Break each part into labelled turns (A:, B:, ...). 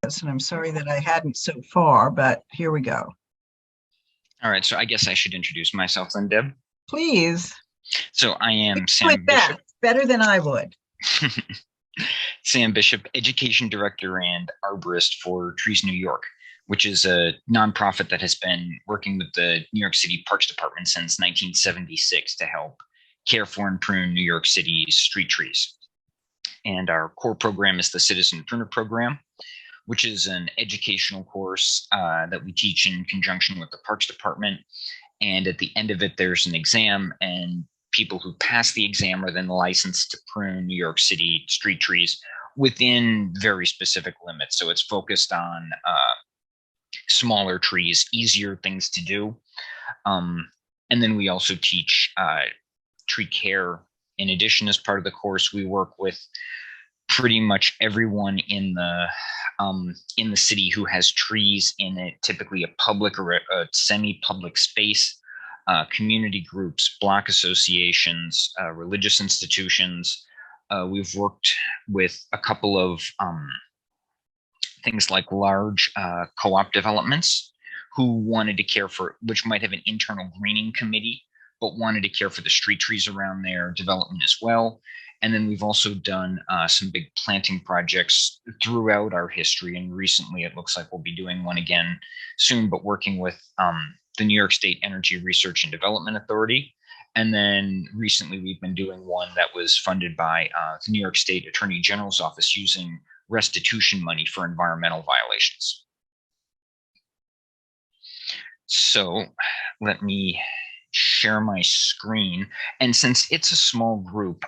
A: And I'm sorry that I hadn't so far, but here we go.
B: All right, so I guess I should introduce myself then, Deb.
A: Please
B: So I
A: do
B: am
A: it
B: Sam Bishop.
A: better than I would.
B: Sam Bishop, Education Director and Arborist for Trees New York, which is a nonprofit that has been working with the New York City Parks Department since 1976 to help care for and prune New York City's street trees. And our core program is the Citizen Pruner Program, which is an educational course that we teach in conjunction with the Parks Department. And at the end of it, there's an exam, and people who pass the exam are then licensed to prune New York City street trees within very specific limits. So it's focused on smaller trees, easier things to do. And then we also teach tree care. In addition, as part of the course, we work with pretty much everyone in the city who has trees in it, typically a public or a semi-public space, community groups, block associations, religious institutions. We've worked with a couple of things like large co-op developments who wanted to care for, which might have an internal greening committee, but wanted to care for the street trees around their development as well. And then we've also done some big planting projects throughout our history. And recently, it looks like we'll be doing one again soon, but working with the New York State Energy Research and Development Authority. And then recently, we've been doing one that was funded by the New York State Attorney General's office using restitution money for environmental violations. So let me share my screen. And since it's a small group,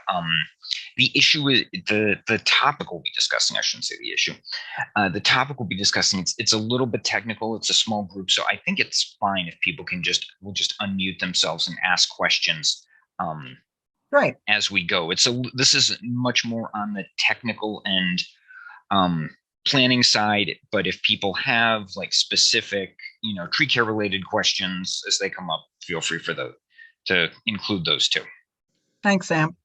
B: the issue is the topic we'll be discussing. I shouldn't say the issue. The topic we'll be discussing, it's a little bit technical. It's a small group, so I think it's fine if people will just unmute themselves and ask questions.
A: Right.
B: As we go. This is much more on the technical and planning side, but if people have like specific, tree care related questions as they come up, feel free to include those too.
A: Thanks, Sam.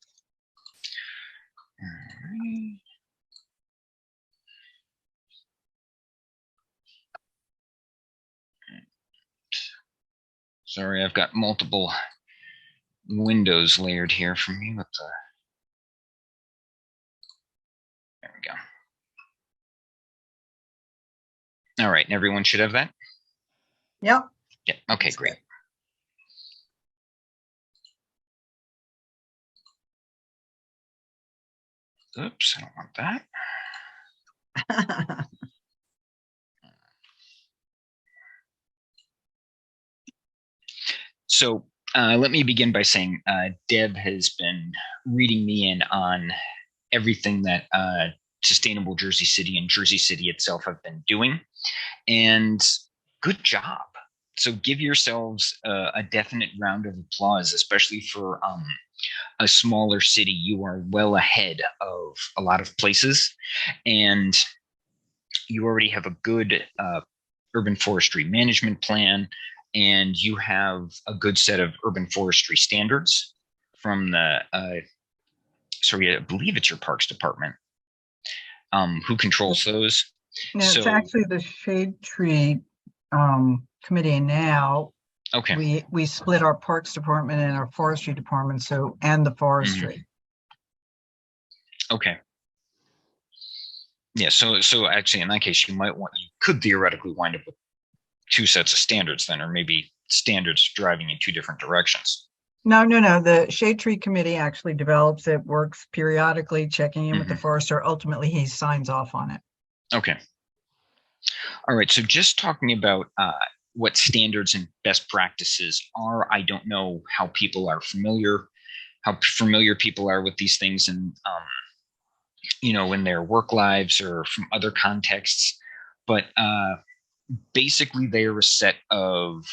B: Sorry, I've got multiple windows layered here for me with the. There we go. All right, and everyone should have that?
A: Yep.
B: Yeah, okay, great. Oops, I don't want that. So let me begin by saying Deb has been reading me in on everything that Sustainable Jersey City and Jersey City itself have been doing. And good job. So give yourselves a definite round of applause, especially for a smaller city. You are well ahead of a lot of places, and you already have a good urban forestry management plan, and you have a good set of urban forestry standards from the, I believe it's your Parks Department. Who controls those?
A: No, it's actually the Shade Tree Committee now.
B: Okay.
A: We split our Parks Department and our Forestry Department, and the Forestry.
B: Okay. Yeah, so actually in that case, you could theoretically wind up with two sets of standards then, or maybe standards driving in two different directions.
A: No. The Shade Tree Committee actually develops it, works periodically, checking in with the forester. Ultimately, he signs off on it.
B: Okay. All right. So just talking about what standards and best practices are, I don't know how familiar people are with these things, and in their work lives or from other contexts. But basically, they are a set of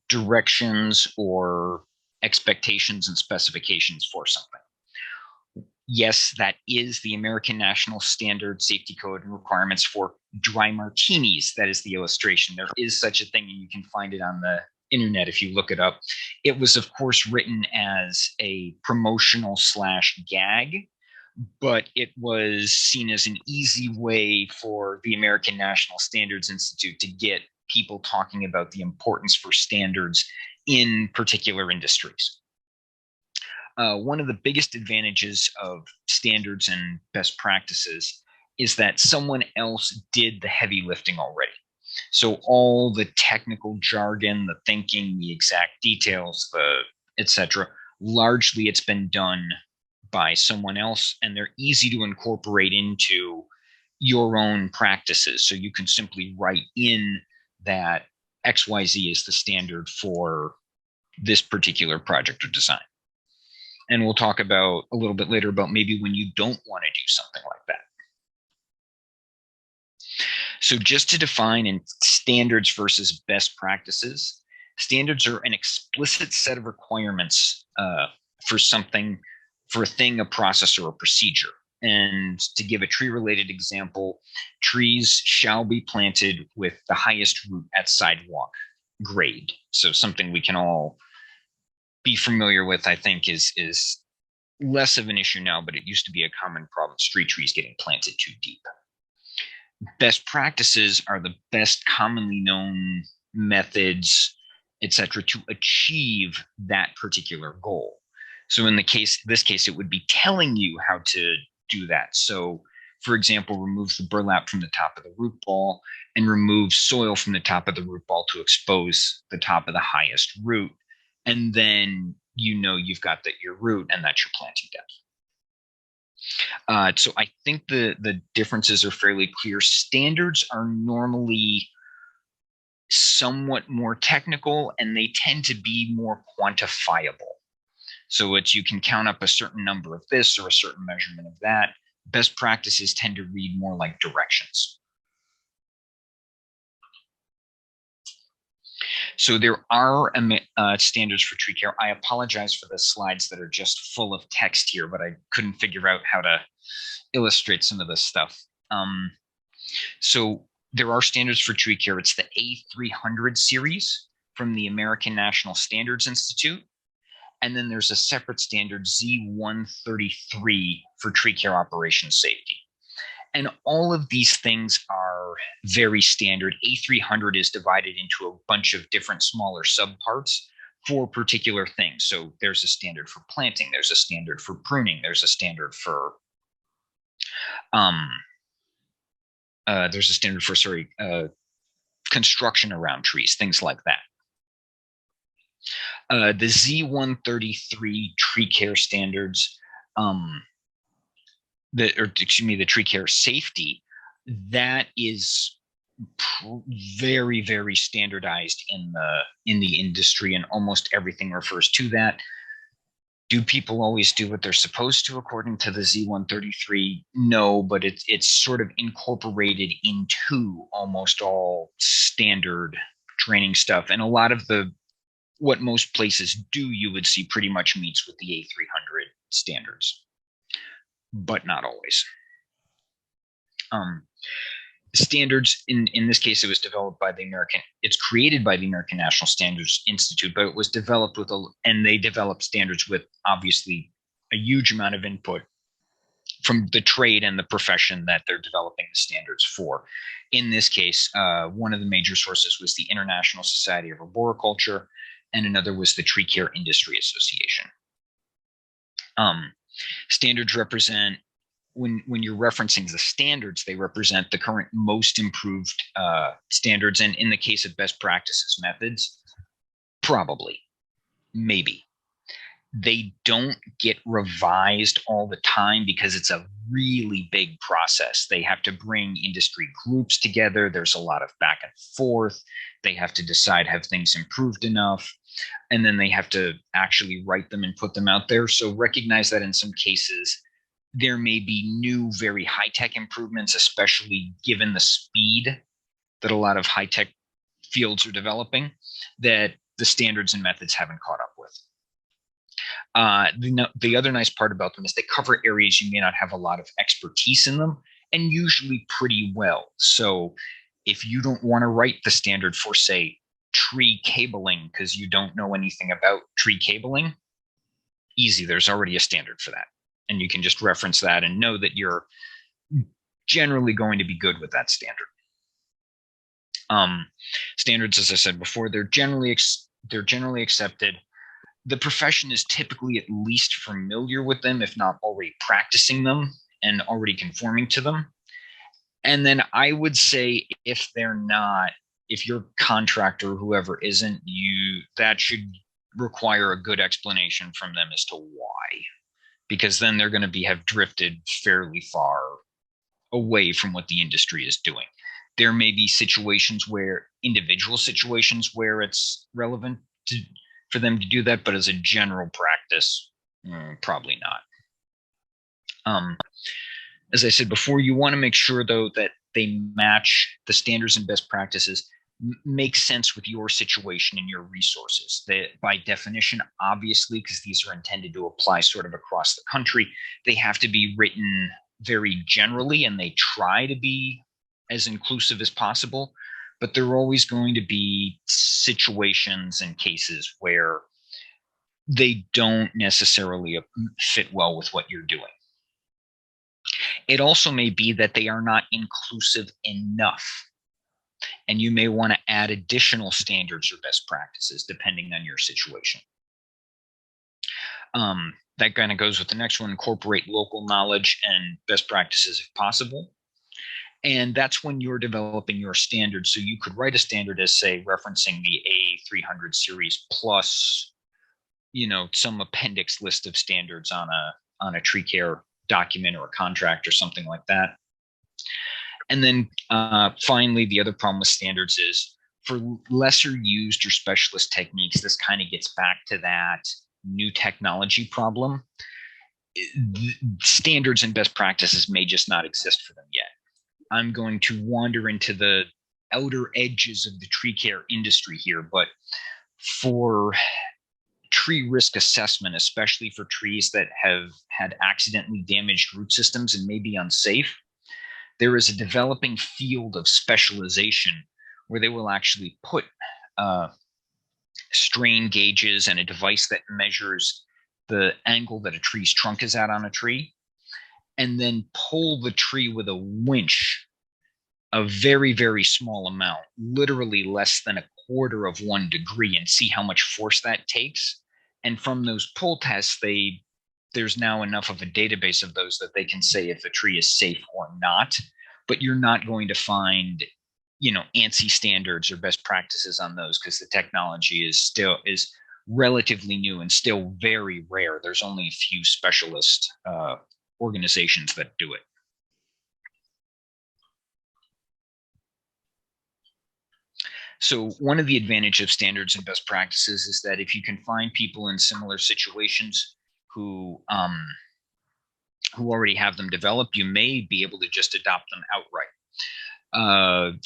B: directions or expectations and specifications for something. Yes, that is the American National Standard Safety Code and requirements for dry martinis. That is the illustration. There is such a thing, and you can find it on the internet if you look it up. It was, of course, written as a promotional / gag, but it was seen as an easy way for the American National Standards Institute to get people talking about the importance for standards in particular industries. One of the biggest advantages of standards and best practices is that someone else did the heavy lifting already. So all the technical jargon, the thinking, the exact details, the etc., largely it's been done by someone else, and they're easy to incorporate into your own practices. So you can simply write in that XYZ is the standard for this particular project or design. And we'll talk about a little bit later about maybe when you don't want to do something like that. So just to define in standards versus best practices, standards are an explicit set of requirements for something, for a thing, a process, or a procedure. And to give a tree-related example, trees shall be planted with the highest root at sidewalk grade. So something we can all be familiar with, I think, is less of an issue now, but it used to be a common problem, street trees getting planted too deep. Best practices are the best commonly known methods, etc., to achieve that particular goal. So in this case, it would be telling you how to do that. So, for example, remove the burlap from the top of the root ball and remove soil from the top of the root ball to expose the top of the highest root. And then you've got your root, and that's your planting depth. So I think the differences are fairly clear. Standards are normally somewhat more technical, and they tend to be more quantifiable. So you can count up a certain number of this or a certain measurement of that. Best practices tend to read more like directions. So there are standards for tree care. I apologize for the slides that are just full of text here, but I couldn't figure out how to illustrate some of this stuff. So there are standards for tree care. It's the A300 series from the American National Standards Institute. And then there's a separate standard, Z133, for tree care operation safety. And all of these things are very standard. A300 is divided into a bunch of different smaller subparts for particular things. So there's a standard for planting, there's a standard for pruning, there's a standard for construction around trees, things like that. The Z133 tree care standards, the tree care safety, that is very, very standardized in the industry, and almost everything refers to that. Do people always do what they're supposed to according to the Z133? No, but it's sort of incorporated into almost all standard training stuff. And a lot of what most places do, you would see pretty much meets with the A300 standards, but not always. Standards, in this case, it was developed by it's created by the American National Standards Institute, but it was developed and they developed standards with obviously a huge amount of input from the trade and the profession that they're developing the standards for. In this case, one of the major sources was the International Society of Arboriculture, and another was the Tree Care Industry Association. Standards represent, when you're referencing the standards, they represent the current most improved standards. And in the case of best practices methods, probably, maybe. They don't get revised all the time because it's a really big process. They have to bring industry groups together. There's a lot of back and forth. They have to decide, have things improved enough? And then they have to actually write them and put them out there. So recognize that in some cases, there may be new, very high-tech improvements, especially given the speed that a lot of high-tech fields are developing, that the standards and methods haven't caught up with. The other nice part about them is they cover areas you may not have a lot of expertise in them, and usually pretty well. So if you don't want to write the standard for, say, tree cabling because you don't know anything about tree cabling, easy, there's already a standard for that. and you can just reference that and know that you're generally going to be good with that standard. Standards, as I said before, they're generally accepted. The profession is typically at least familiar with them, if not already practicing them and already conforming to them. And then I would say if they're not, if your contractor or whoever isn't, that should require a good explanation from them as to why, because then they're going to have drifted fairly far away from what the industry is doing. There may be individual situations where it's relevant for them to do that, but as a general practice, probably not. As I said before, you want to make sure, though, that they match the standards and best practices, make sense with your situation and your resources. By definition, obviously, because these are intended to apply sort of across the country, they have to be written very generally, and they try to be as inclusive as possible. But there are always going to be situations and cases where they don't necessarily fit well with what you're doing. It also may be that they are not inclusive enough, and you may want to add additional standards or best practices depending on your situation. That kind of goes with the next one: incorporate local knowledge and best practices if possible. And that's when you're developing your standards. So you could write a standard as, say, referencing the A300 series plus, some appendix list of standards on a tree care document or a contract or something like that. And then finally, the other problem with standards is for lesser used or specialist techniques, this kind of gets back to that new technology problem. Standards and best practices may just not exist for them yet. I'm going to wander into the outer edges of the tree care industry here, but for tree risk assessment, especially for trees that have had accidentally damaged root systems and may be unsafe, there is a developing field of specialization where they will actually put strain gauges and a device that measures the angle that a tree's trunk is at on a tree, and then pull the tree with a winch a very, very small amount, literally less than 1/4 of 1 degree, and see how much force that takes. And from those pull tests, there's now enough of a database of those that they can say if a tree is safe or not. But you're not going to find, ANSI standards or best practices on those, because the technology is relatively new and still very rare. There's only a few specialist organizations that do it. So one of the advantages of standards and best practices is that if you can find people in similar situations who already have them developed, you may be able to just adopt them outright.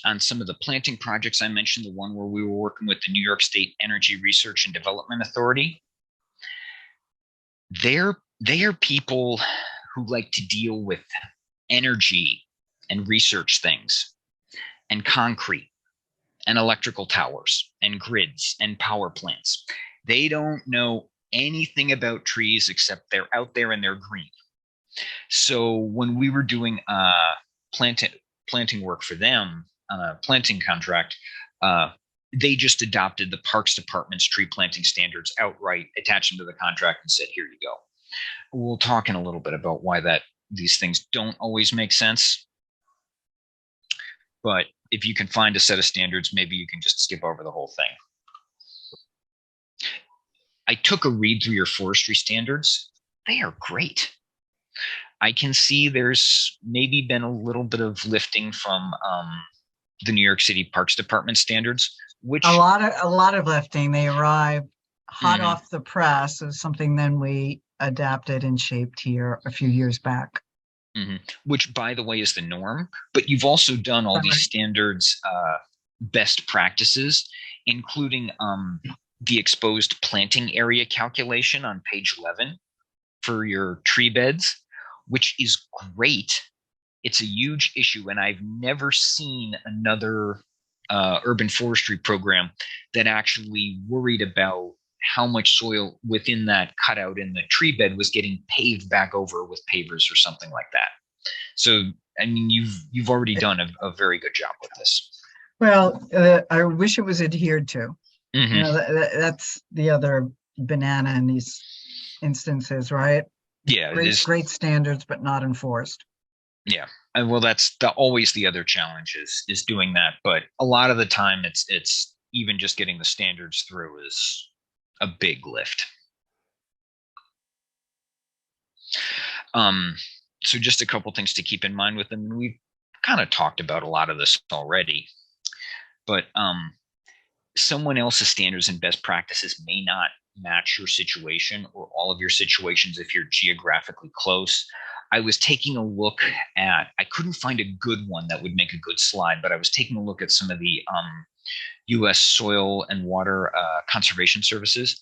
B: On some of the planting projects I mentioned, the one where we were working with the New York State Energy Research and Development Authority, they are people who like to deal with energy and research things and concrete and electrical towers and grids and power plants. They don't know anything about trees except they're out there and they're green. So when we were doing planting work for them on a planting contract, they just adopted the Parks Department's tree planting standards outright, attached them to the contract, and said, "Here you go." We'll talk in a little bit about why these things don't always make sense. But if you can find a set of standards, maybe you can just skip over the whole thing. I took a read through your forestry standards. They are great. I can see there's maybe been a little bit of lifting from the New York City Parks Department standards, which
A: a lot of lifting. They arrived hot off the press as something then we adapted and shaped here a few years back.
B: Which, by the way, is the norm. But you've also done all these standards best practices, including the exposed planting area calculation on page 11 for your tree beds, which is great. It's a huge issue, and I've never seen another urban forestry program that actually worried about how much soil within that cutout in the tree bed was getting paved back over with pavers or something like that. So, I mean, you've already done a very good job with this.
A: Well, I wish it was adhered to.
B: Mm-hmm.
A: You know, that's the other banana in these instances, right?
B: Yeah,
A: Great standards, but not enforced.
B: Yeah, and well, that's always the other challenge is doing that. But a lot of the time, it's even just getting the standards through is a big lift. So just a couple things to keep in mind with them. We've kind of talked about a lot of this already, but someone else's standards and best practices may not match your situation or all of your situations if you're geographically close. I was taking a look at, I couldn't find a good one that would make a good slide, but I was taking a look at some of the U.S. Soil and Water Conservation Services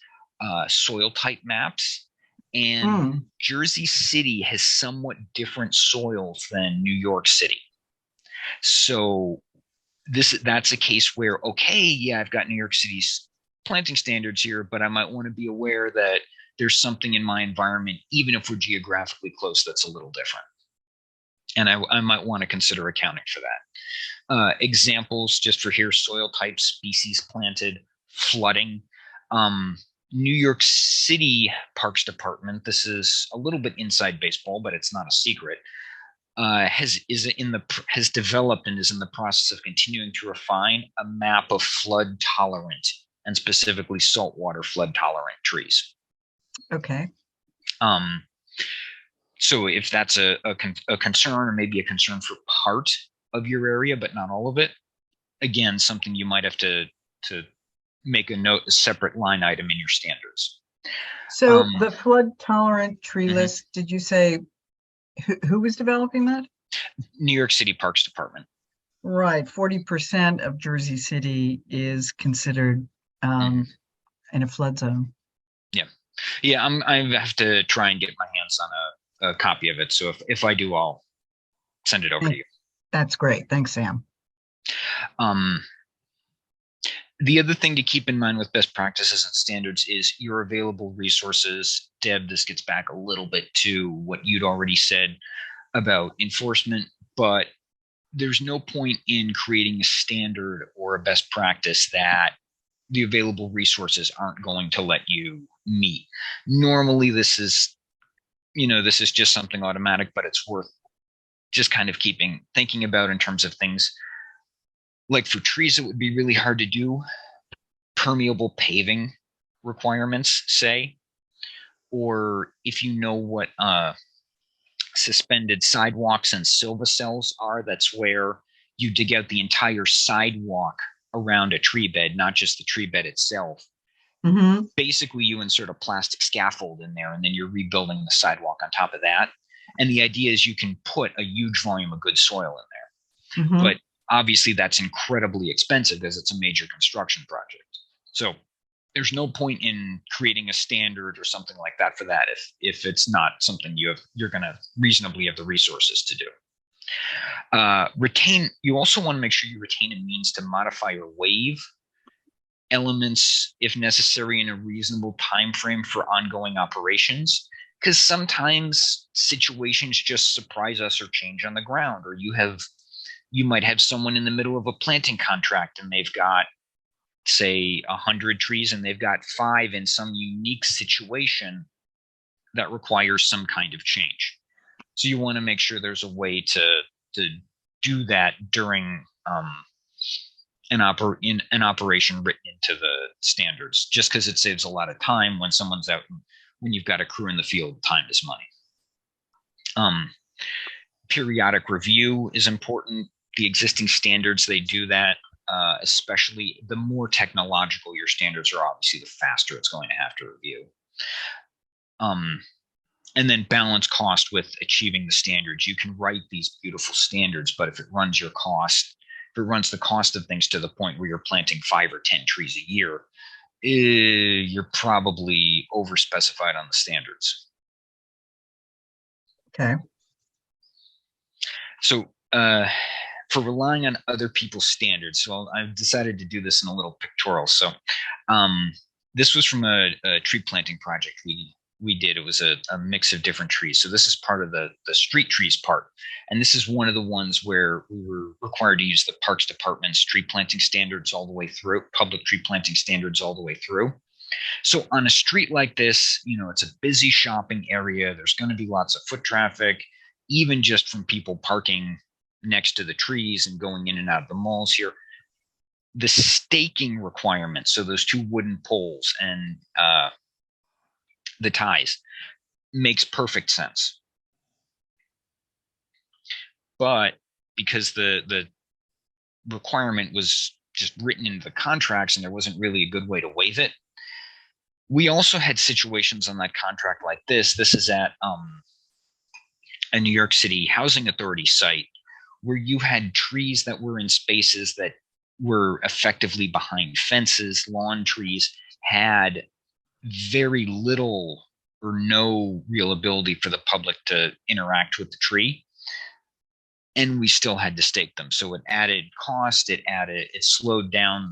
B: soil type maps. And Jersey City has somewhat different soils than New York City. So that's a case where, okay, yeah, I've got New York City's planting standards here, but I might want to be aware that there's something in my environment, even if we're geographically close, that's a little different. And I might want to consider accounting for that. Examples just for here: soil type, species planted, flooding. New York City Parks Department, this is a little bit inside baseball, but it's not a secret, has developed and is in the process of continuing to refine a map of flood tolerant and specifically saltwater flood tolerant trees.
A: Okay.
B: So if that's a concern, or maybe a concern for part of your area, but not all of it, again, something you might have to make a note, a separate line item in your standards.
A: So the flood tolerant tree list, did you say who was developing that?
B: New York City Parks Department.
A: Right. 40% of Jersey City is considered in a flood zone.
B: Yeah, I have to try and get my hands on a copy of it. So if I do, I'll send it over to you.
A: That's great. Thanks, Sam.
B: The other thing to keep in mind with best practices and standards is your available resources. Deb, this gets back a little bit to what you'd already said about enforcement, but there's no point in creating a standard or a best practice that the available resources aren't going to let you meet. Normally, this is just something automatic, but it's worth just kind of thinking about in terms of things like for trees, it would be really hard to do permeable paving requirements, say, or if you know what suspended sidewalks and silvacells are, that's where you dig out the entire sidewalk around a tree bed, not just the tree bed itself. Basically, you insert a plastic scaffold in there, and then you're rebuilding the sidewalk on top of that. And the idea is you can put a huge volume of good soil in there. But obviously, that's incredibly expensive because it's a major construction project. So there's no point in creating a standard or something like that for that if it's not something you're going to reasonably have the resources to do. You also want to make sure you retain a means to modify or waive elements if necessary in a reasonable time frame for ongoing operations, because sometimes situations just surprise us or change on the ground, or you might have someone in the middle of a planting contract and they've got, say, 100 trees and they've got 5 in some unique situation that requires some kind of change. So you want to make sure there's a way to do that during an operation written into the standards, just because it saves a lot of time when someone's out. When you've got a crew in the field, time is money. Periodic review is important. The existing standards, they do that. Especially the more technological your standards are, obviously the faster it's going to have to review. And then balance cost with achieving the standards. You can write these beautiful standards, but if it runs the cost of things to the point where you're planting 5 or 10 trees a year, you're probably overspecified on the standards.
A: Okay.
B: So for relying on other people's standards, so I've decided to do this in a little pictorial. So This was from a tree planting project we did. It was a mix of different trees. So this is part of the street trees part. And this is one of the ones where we were required to use the Parks Department's tree planting standards all the way through, public tree planting standards all the way through. So on a street like this, you know, it's a busy shopping area. There's going to be lots of foot traffic, even just from people parking next to the trees and going in and out of the malls here. The staking requirements, so those two wooden poles and the ties, makes perfect sense. But because the requirement was just written into the contracts and there wasn't really a good way to waive it, we also had situations on that contract like this. This is at a New York City Housing Authority site where you had trees that were in spaces that were effectively behind fences. Lawn trees had very little or no real ability for the public to interact with the tree. And we still had to stake them. So it added cost, it slowed down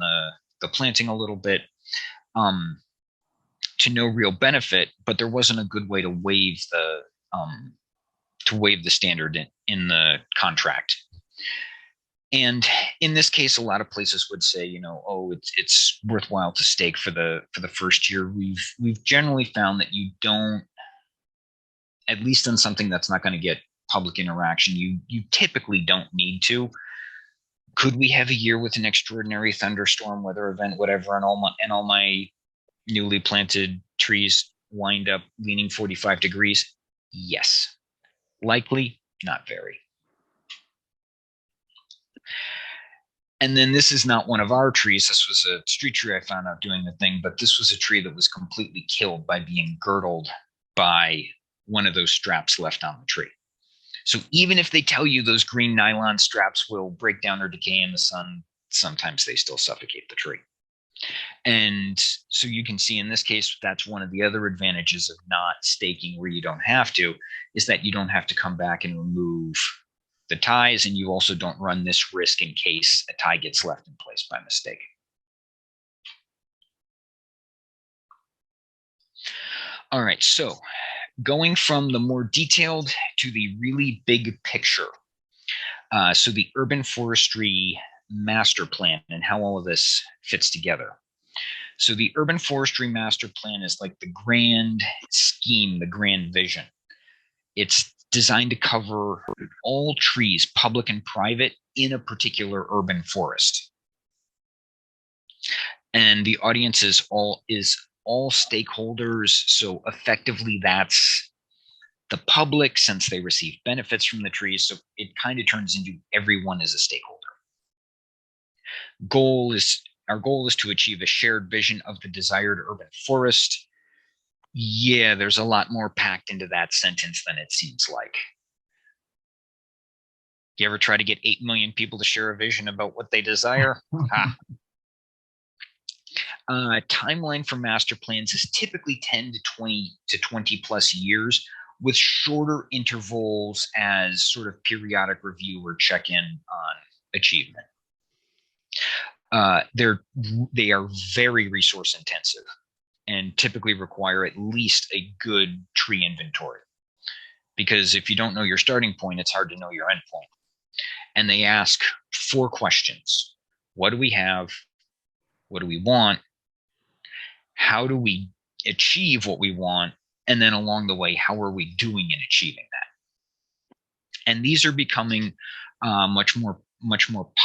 B: the planting a little bit, to no real benefit, but there wasn't a good way to waive the standard in the contract. And in this case, a lot of places would say, you know, oh, it's worthwhile to stake for the first year. We've generally found that you don't, at least on something that's not going to get public interaction, you typically don't need to. Could we have a year with an extraordinary thunderstorm, weather event, whatever, and all my newly planted trees wind up leaning 45 degrees? Yes. Likely, not very. And then this is not one of our trees. This was a street tree I found out doing the thing, but this was a tree that was completely killed by being girdled by one of those straps left on the tree. So even if they tell you those green nylon straps will break down or decay in the sun, sometimes they still suffocate the tree. And so you can see in this case, that's one of the other advantages of not staking where you don't have to, is that you don't have to come back and remove the ties, and you also don't run this risk in case a tie gets left in place by mistake. All right, so going from the more detailed to the really big picture. So the urban forestry master plan and how all of this fits together. So the urban forestry master plan is like the grand scheme, the grand vision. It's designed to cover all trees, public and private, in a particular urban forest. And the audience is all stakeholders. So effectively that's the public, since they receive benefits from the trees. So it kind of turns into everyone is a stakeholder. Our goal is to achieve a shared vision of the desired urban forest. Yeah, there's a lot more packed into that sentence than it seems like. You ever try to get 8 million people to share a vision about what they desire? Timeline for master plans is typically 10 to 20 plus years, with shorter intervals as sort of periodic review or check-in on achievement. They are very resource intensive and typically require at least a good tree inventory. Because if you don't know your starting point, it's hard to know your end point. And they ask 4 questions. What do we have? What do we want? How do we achieve what we want? And then along the way, how are we doing in achieving that? And these are becoming much more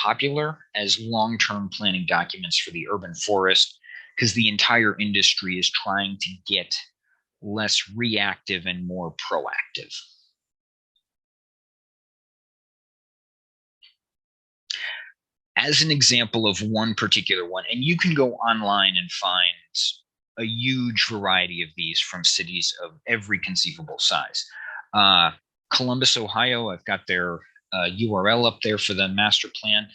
B: popular as long-term planning documents for the urban forest, because the entire industry is trying to get less reactive and more proactive. As an example of one particular one, and you can go online and find a huge variety of these from cities of every conceivable size. Columbus, Ohio, I've got their URL up there for the master plan.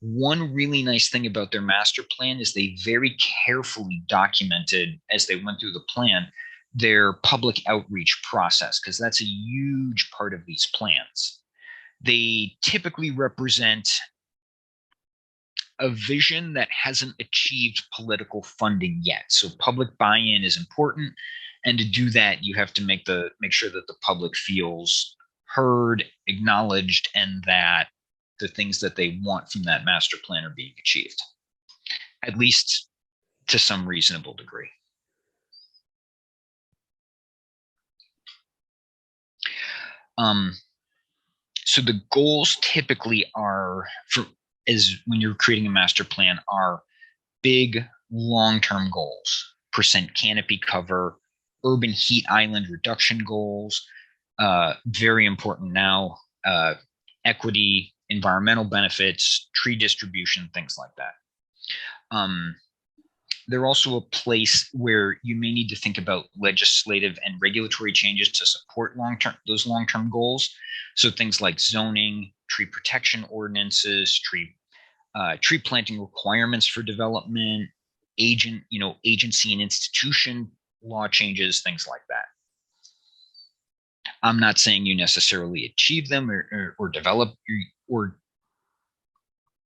B: One really nice thing about their master plan is they very carefully documented, as they went through the plan, their public outreach process, because that's a huge part of these plans. They typically represent a vision that hasn't achieved political funding yet. So public buy-in is important, and to do that, you have to make sure that the public feels heard, acknowledged, and that the things that they want from that master plan are being achieved, at least to some reasonable degree. So the goals typically are when you're creating a master plan are big long-term goals, percent canopy cover, urban heat island reduction goals, very important now, equity, environmental benefits, tree distribution, things like that. They're also a place where you may need to think about legislative and regulatory changes to support those long-term goals. So things like zoning, tree protection ordinances, tree planting requirements for development, agency and institution law changes, things like that. I'm not saying you necessarily achieve them or develop or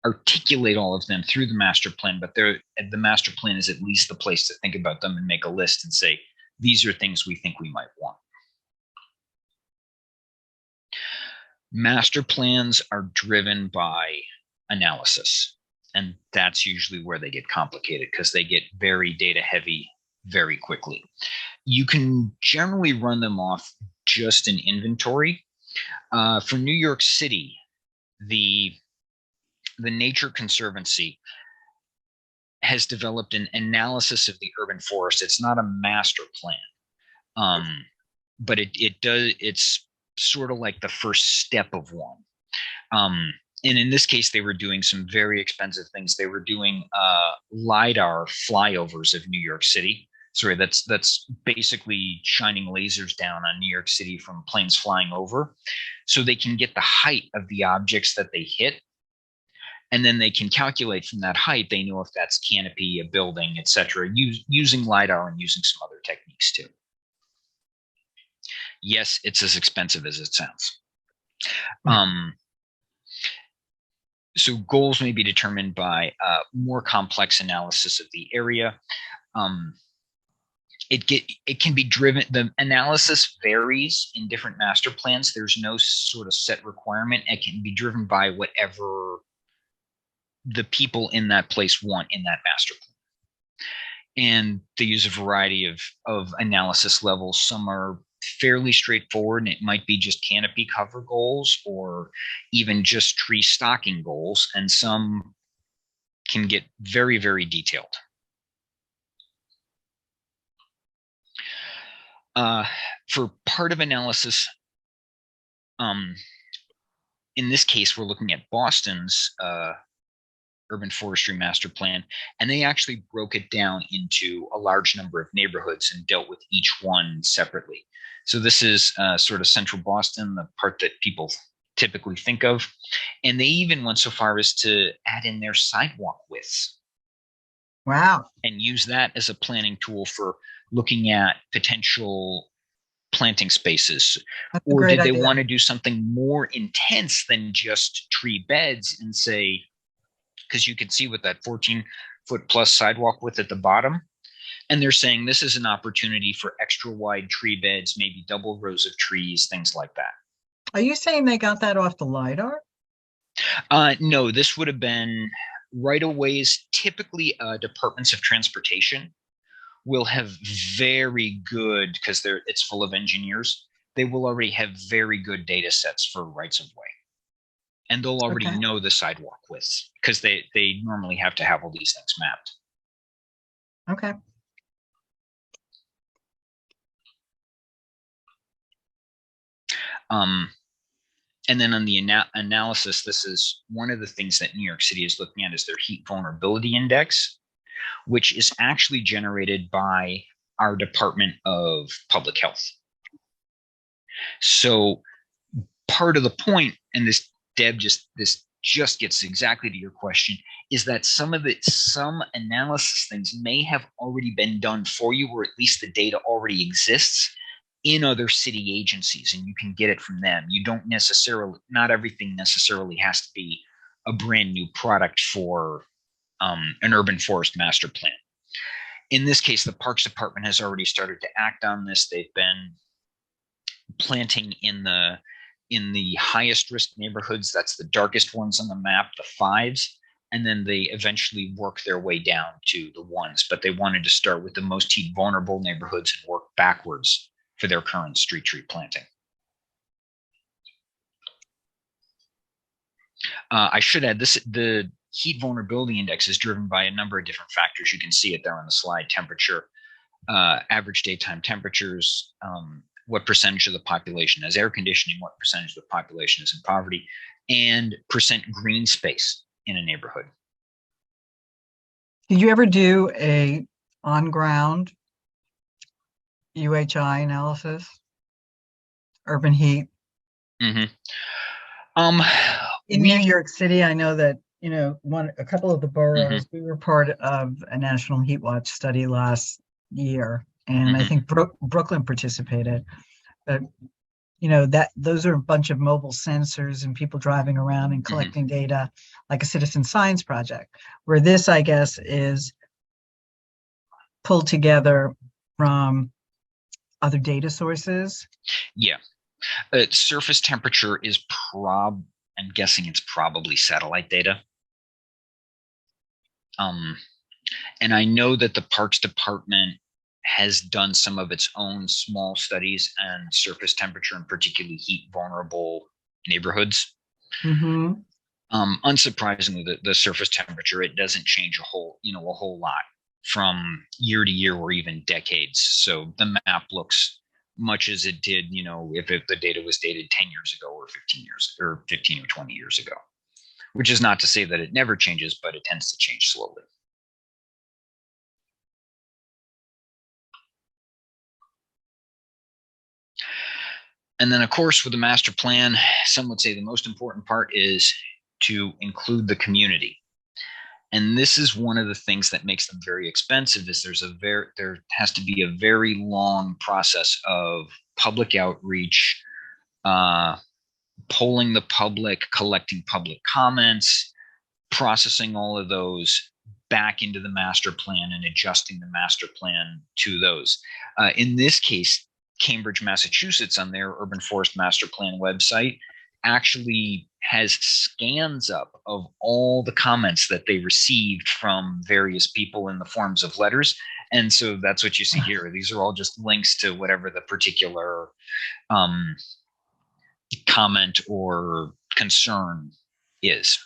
B: articulate all of them through the master plan, but the master plan is at least the place to think about them and make a list and say, these are things we think we might want. Master plans are driven by analysis, and that's usually where they get complicated because they get very data heavy very quickly. You can generally run them off just an inventory. For New York City, the Nature Conservancy has developed an analysis of the urban forest. It's not a master plan, but it's sort of like the first step of one. And in this case, they were doing some very expensive things. They were doing LiDAR flyovers of New York City. Sorry, that's basically shining lasers down on New York City from planes flying over, so they can get the height of the objects that they hit. And then they can calculate from that height, they know if that's canopy, a building, et cetera, using LiDAR and using some other techniques too. Yes, it's as expensive as it sounds. So goals may be determined by more complex analysis of the area. It can be driven, the analysis varies in different master plans. There's no sort of set requirement. It can be driven by whatever the people in that place want in that master plan. And they use a variety of analysis levels. Some are fairly straightforward, and it might be just canopy cover goals or even just tree stocking goals. And some can get very, very detailed. For part of analysis, in this case, we're looking at Boston's urban forestry master plan, and they actually broke it down into a large number of neighborhoods and dealt with each one separately. So this is sort of central Boston, the part that people typically think of. And they even went so far as to add in their sidewalk widths.
A: Wow.
B: And use that as a planning tool for looking at potential planting spaces. Or did they want to do something more intense than just tree beds and say, because you can see with that 14-foot plus sidewalk width at the bottom, and they're saying this is an opportunity for extra wide tree beds, maybe double rows of trees, things like that.
A: Are you saying they got that off the LiDAR?
B: No, this would have been right-of-ways. Typically, departments of transportation will have very good, because it's full of engineers, they will already have very good data sets for rights-of-way. And they'll already know the sidewalk widths because they normally have to have all these things mapped.
A: Okay.
B: And then on the analysis, this is one of the things that New York City is looking at is their heat vulnerability index, which is actually generated by our Department of Public Health. So part of the point, and this just gets exactly to your question, is that some analysis things may have already been done for you, or at least the data already exists in other city agencies, and you can get it from them. You don't necessarily, not everything necessarily has to be a brand new product for an urban forest master plan. In this case, the Parks Department has already started to act on this. They've been planting in the highest risk neighborhoods. That's the darkest ones on the map, the 5s, and then they eventually work their way down to the 1s. But they wanted to start with the most heat vulnerable neighborhoods and work backwards for their current street tree planting. I should add this: the heat vulnerability index is driven by a number of different factors. You can see it there on the slide: temperature, average daytime temperatures, what percentage of the population has air conditioning, what percentage of the population is in poverty, and percent green space in a neighborhood.
A: Did you ever do a on-ground UHI analysis? Urban heat?
B: Mm-hmm.
A: In New York City, I know that, a couple of the boroughs, we were part of a national heat watch study last year, and I think Brooklyn participated. But those are a bunch of mobile sensors and people driving around and collecting data, like a citizen science project, where this, I guess, is pulled together from other data sources.
B: Yeah. Surface temperature is I'm guessing it's probably satellite data. And I know that the Parks Department has done some of its own small studies on surface temperature and particularly heat vulnerable neighborhoods. Unsurprisingly, the surface temperature, it doesn't change a whole lot from year to year or even decades. So the map looks much as it did, if the data was dated 10 years ago or 15 or 20 years ago, which is not to say that it never changes, but it tends to change slowly. And then, of course, with the master plan, some would say the most important part is to include the community. And this is one of the things that makes them very expensive, is there has to be a very long process of public outreach, polling the public, collecting public comments, processing all of those back into the master plan and adjusting the master plan to those. In this case, Cambridge, Massachusetts, on their Urban Forest Master Plan website, actually has scans up of all the comments that they received from various people in the forms of letters. And so that's what you see here. These are all just links to whatever the particular comment or concern is.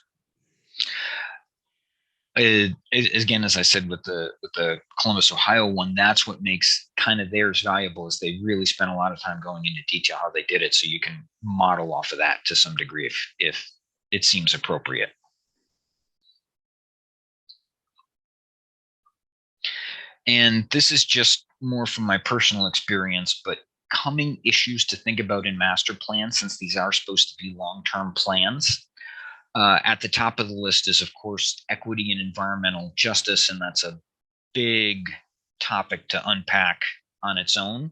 B: Again, as I said with the Columbus, Ohio one, that's what makes kind of theirs valuable, is they really spent a lot of time going into detail how they did it, so you can model off of that to some degree if it seems appropriate. And this is just more from my personal experience, but coming issues to think about in master plans, since these are supposed to be long-term plans. At the top of the list is, of course, equity and environmental justice, and that's a big topic to unpack on its own.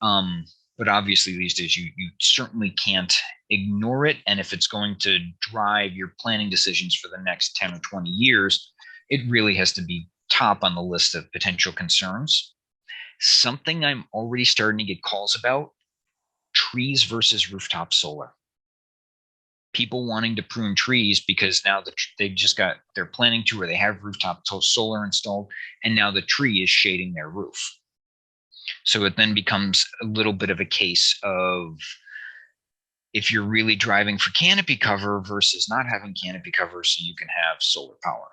B: But obviously, these days, you certainly can't ignore it. And if it's going to drive your planning decisions for the next 10 or 20 years, it really has to be top on the list of potential concerns. Something I'm already starting to get calls about: trees versus rooftop solar. People wanting to prune trees because now they're planning to, or they have rooftop solar installed, and now the tree is shading their roof. So it then becomes a little bit of a case of, if you're really driving for canopy cover versus not having canopy cover so you can have solar power.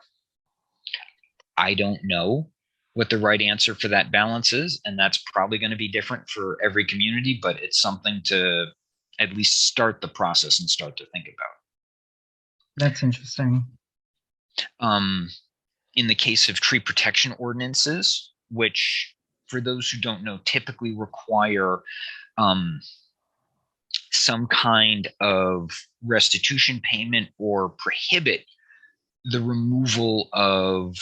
B: I don't know what the right answer for that balance is, and that's probably going to be different for every community, but it's something to at least start the process and start to think about.
A: That's interesting.
B: In the case of tree protection ordinances, which, for those who don't know, typically require some kind of restitution payment or prohibit the removal of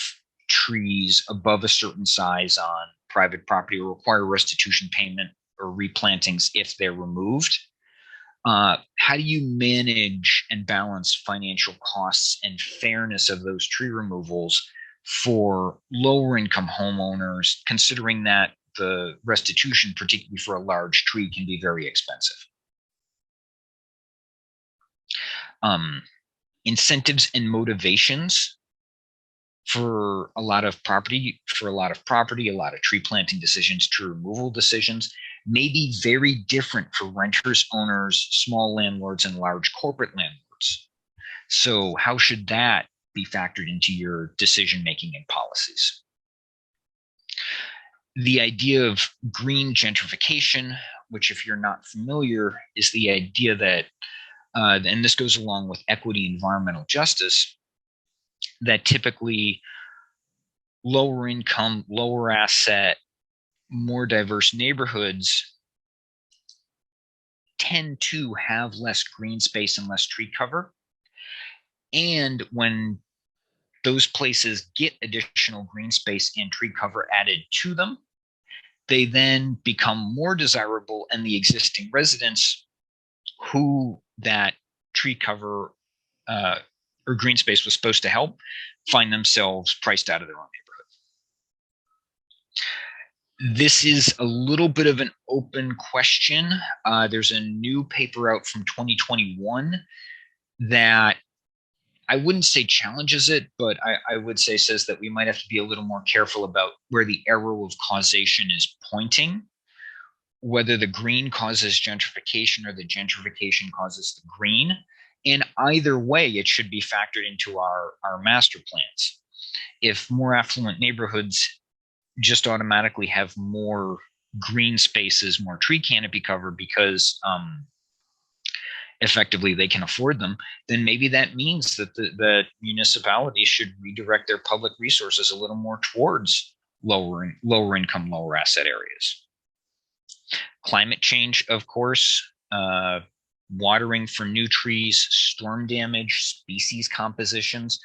B: trees above a certain size on private property, or require restitution payment or replantings if they're removed. How do you manage and balance financial costs and fairness of those tree removals for lower income homeowners, considering that the restitution, particularly for a large tree, can be very expensive. Incentives and motivations for a lot of property, a lot of tree planting decisions, tree removal decisions may be very different for renters, owners, small landlords, and large corporate landlords. So how should that be factored into your decision-making and policies? The idea of green gentrification, which if you're not familiar, is the idea that, and this goes along with equity, environmental justice, that typically lower income, lower asset, more diverse neighborhoods tend to have less green space and less tree cover. And when those places get additional green space and tree cover added to them, they then become more desirable, and the existing residents who that tree cover or green space was supposed to help find themselves priced out of their own neighborhood. This is a little bit of an open question. There's a new paper out from 2021 that I wouldn't say challenges it, but I would say says that we might have to be a little more careful about where the arrow of causation is pointing, whether the green causes gentrification or the gentrification causes the green. In either way, it should be factored into our master plans. If more affluent neighborhoods just automatically have more green spaces, more tree canopy cover because effectively they can afford them, then maybe that means that the municipalities should redirect their public resources a little more towards lower income, lower asset areas. Climate change, of course, watering for new trees, storm damage, species compositions.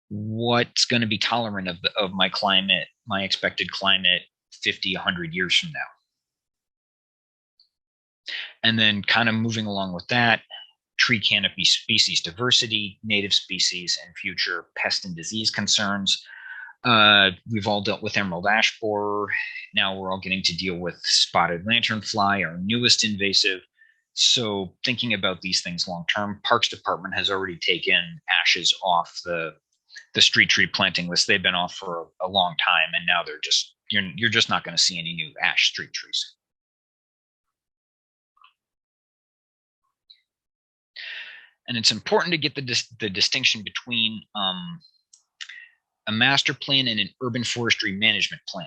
B: What's going to be tolerant of my climate, my expected climate 50, 100 years from now? And then kind of moving along with that, tree canopy species diversity, native species, and future pest and disease concerns. We've all dealt with emerald ash borer. Now we're all getting to deal with spotted lanternfly, our newest invasive. So thinking about these things long term, Parks Department has already taken ashes off the street tree planting list. They've been off for a long time, and now they're just you're just not going to see any new ash street trees. And it's important to get the distinction between a master plan and an urban forestry management plan.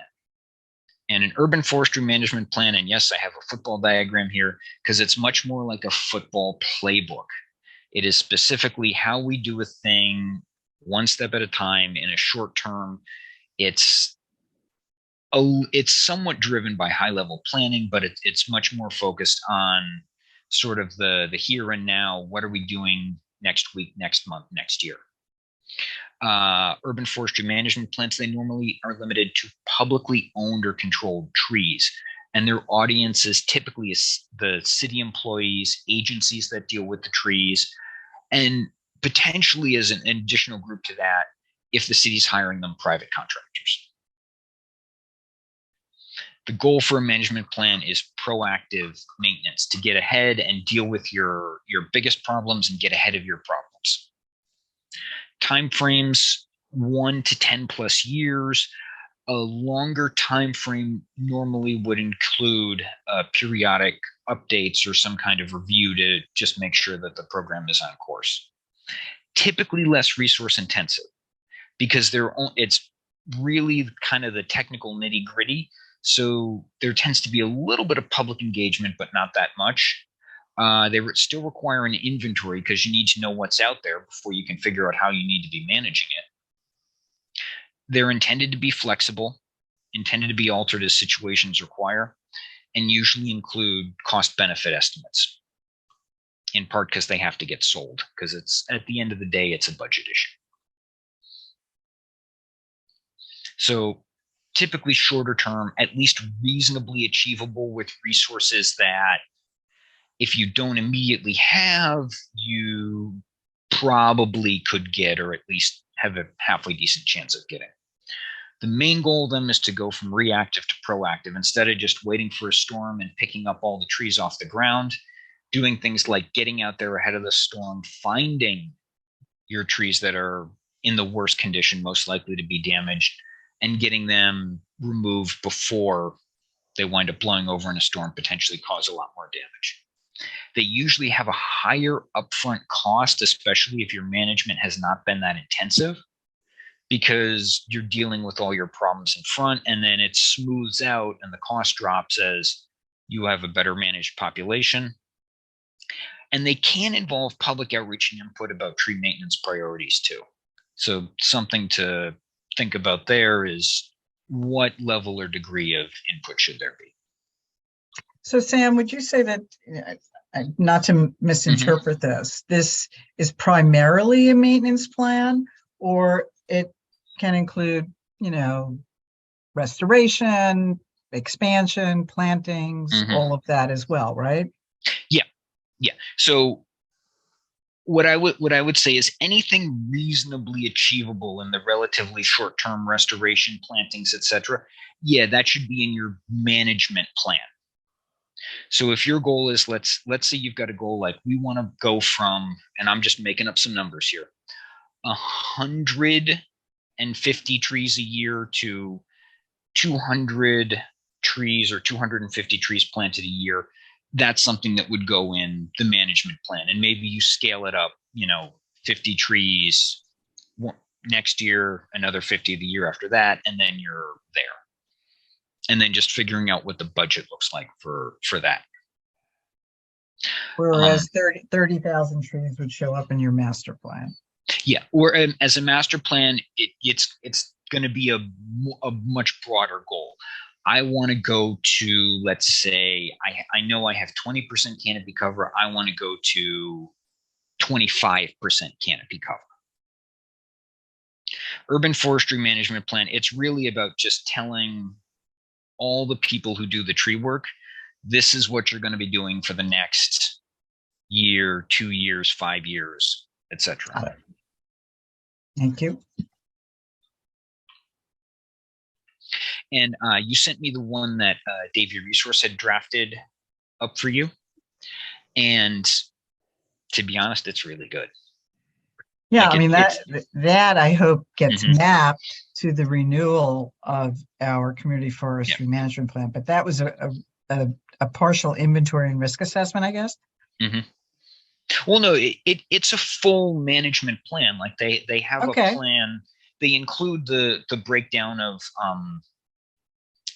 B: And an urban forestry management plan, and yes, I have a football diagram here because it's much more like a football playbook. It is specifically how we do a thing one step at a time in a short term. It's somewhat driven by high level planning, but it's much more focused on sort of the here and now. What are we doing next week, next month, next year? Urban forestry management plans, they normally are limited to publicly owned or controlled trees. And their audience is typically the city employees, agencies that deal with the trees, and potentially as an additional group to that, if the city's hiring them, private contractors. The goal for a management plan is proactive maintenance, to get ahead and deal with your biggest problems and get ahead of your problems. Timeframes 1 to 10 plus years. A longer time frame normally would include periodic updates or some kind of review to just make sure that the program is on course. Typically less resource intensive because it's really kind of the technical nitty gritty. So there tends to be a little bit of public engagement, but not that much. They still require an inventory because you need to know what's out there before you can figure out how you need to be managing it. They're intended to be flexible, intended to be altered as situations require, and usually include cost-benefit estimates, in part because they have to get sold, because it's at the end of the day, it's a budget issue. So typically shorter term, at least reasonably achievable with resources that if you don't immediately have, you probably could get, or at least have a halfway decent chance of getting. The main goal then is to go from reactive to proactive. Instead of just waiting for a storm and picking up all the trees off the ground, doing things like getting out there ahead of the storm, finding your trees that are in the worst condition, most likely to be damaged, and getting them removed before they wind up blowing over in a storm, potentially cause a lot more damage. They usually have a higher upfront cost, especially if your management has not been that intensive, because you're dealing with all your problems in front, and then it smooths out and the cost drops as you have a better managed population. And they can involve public outreach and input about tree maintenance priorities too. So something to think about there is what level or degree of input should there be?
A: So Sam, would you say that, not to misinterpret this is primarily a maintenance plan, or it can include, restoration, expansion, plantings, all of that as well, right?
B: Yeah. So what I would say is anything reasonably achievable in the relatively short-term restoration, plantings, etc. Yeah, that should be in your management plan. So if your goal is, let's say you've got a goal like we want to go from, and I'm just making up some numbers here, 150 trees a year to 200 trees or 250 trees planted a year. That's something that would go in the management plan. And maybe you scale it up, 50 trees next year, another 50 the year after that, and then you're there. And then just figuring out what the budget looks like for that.
A: Whereas 30,000 trees would show up in your master plan.
B: Yeah, or as a master plan, it's going to be a much broader goal. I want to go to, let's say, I know I have 20% canopy cover. I want to go to 25% canopy cover. Urban forestry management plan, it's really about just telling all the people who do the tree work, this is what you're going to be doing for the next year, 2 years, 5 years, etc.
A: Thank you.
B: And you sent me the one that Dave, your resource, had drafted up for you. And to be honest, it's really good.
A: Yeah, that I hope gets mapped to the renewal of our community forestry management plan. But that was a partial inventory and risk assessment, I guess.
B: Well, no, it's a full management plan. Like they have a plan. They include the breakdown of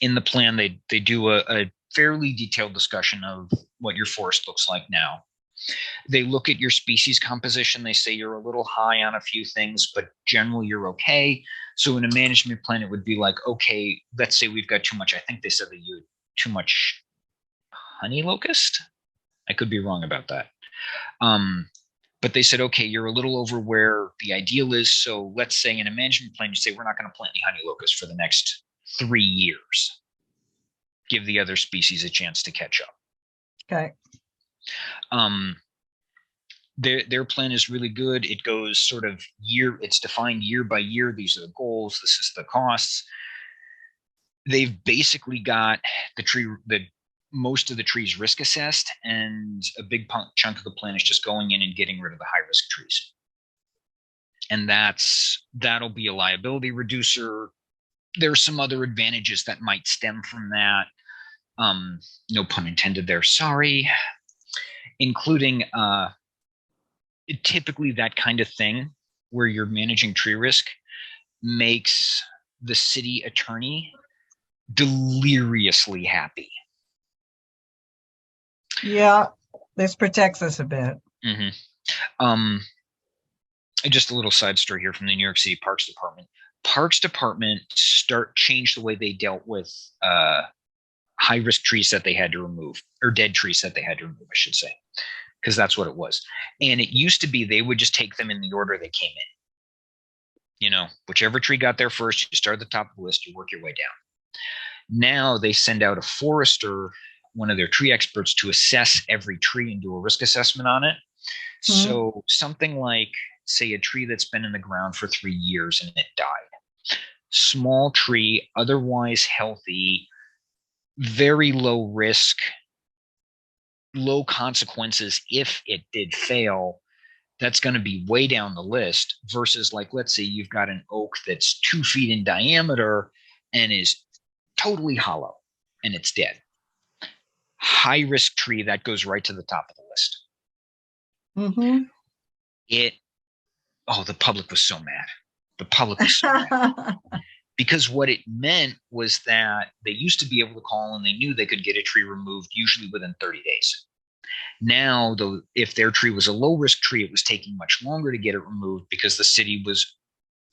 B: in the plan. They do a fairly detailed discussion of what your forest looks like now. They look at your species composition. They say you're a little high on a few things, but generally you're okay. So in a management plan, it would be like, okay, let's say we've got too much. I think they said that you had too much honey locust. I could be wrong about that. But they said, okay, you're a little over where the ideal is. So let's say in a management plan, you say, we're not going to plant any honey locust for the next 3 years. Give the other species a chance to catch up.
A: Okay.
B: Their plan is really good. It goes sort of it's defined year by year. These are the goals. This is the costs. They've basically got most of the trees risk assessed, and a big chunk of the plan is just going in and getting rid of the high risk trees. And that'll be a liability reducer. There's some other advantages that might stem from that. No pun intended there. Sorry. Including typically that kind of thing where you're managing tree risk makes the city attorney deliriously happy.
A: Yeah, this protects us a bit.
B: Just a little side story here from the New York City Parks Department. Parks Department changed the way they dealt with high risk trees that they had to remove, or dead trees that they had to remove, I should say, because that's what it was. And it used to be they would just take them in the order they came in. Whichever tree got there first, you start at the top of the list, you work your way down. Now they send out a forester, one of their tree experts, to assess every tree and do a risk assessment on it. So something like, say a tree that's been in the ground for 3 years and it died. Small tree, otherwise healthy, very low risk, low consequences if it did fail. That's going to be way down the list versus, like, let's say you've got an oak that's 2 feet in diameter and is totally hollow and it's dead. High risk tree, that goes right to the top of the list. The public was so mad. The public was so mad. Because what it meant was that they used to be able to call and they knew they could get a tree removed usually within 30 days. Now, though, if their tree was a low-risk tree, it was taking much longer to get it removed because the city was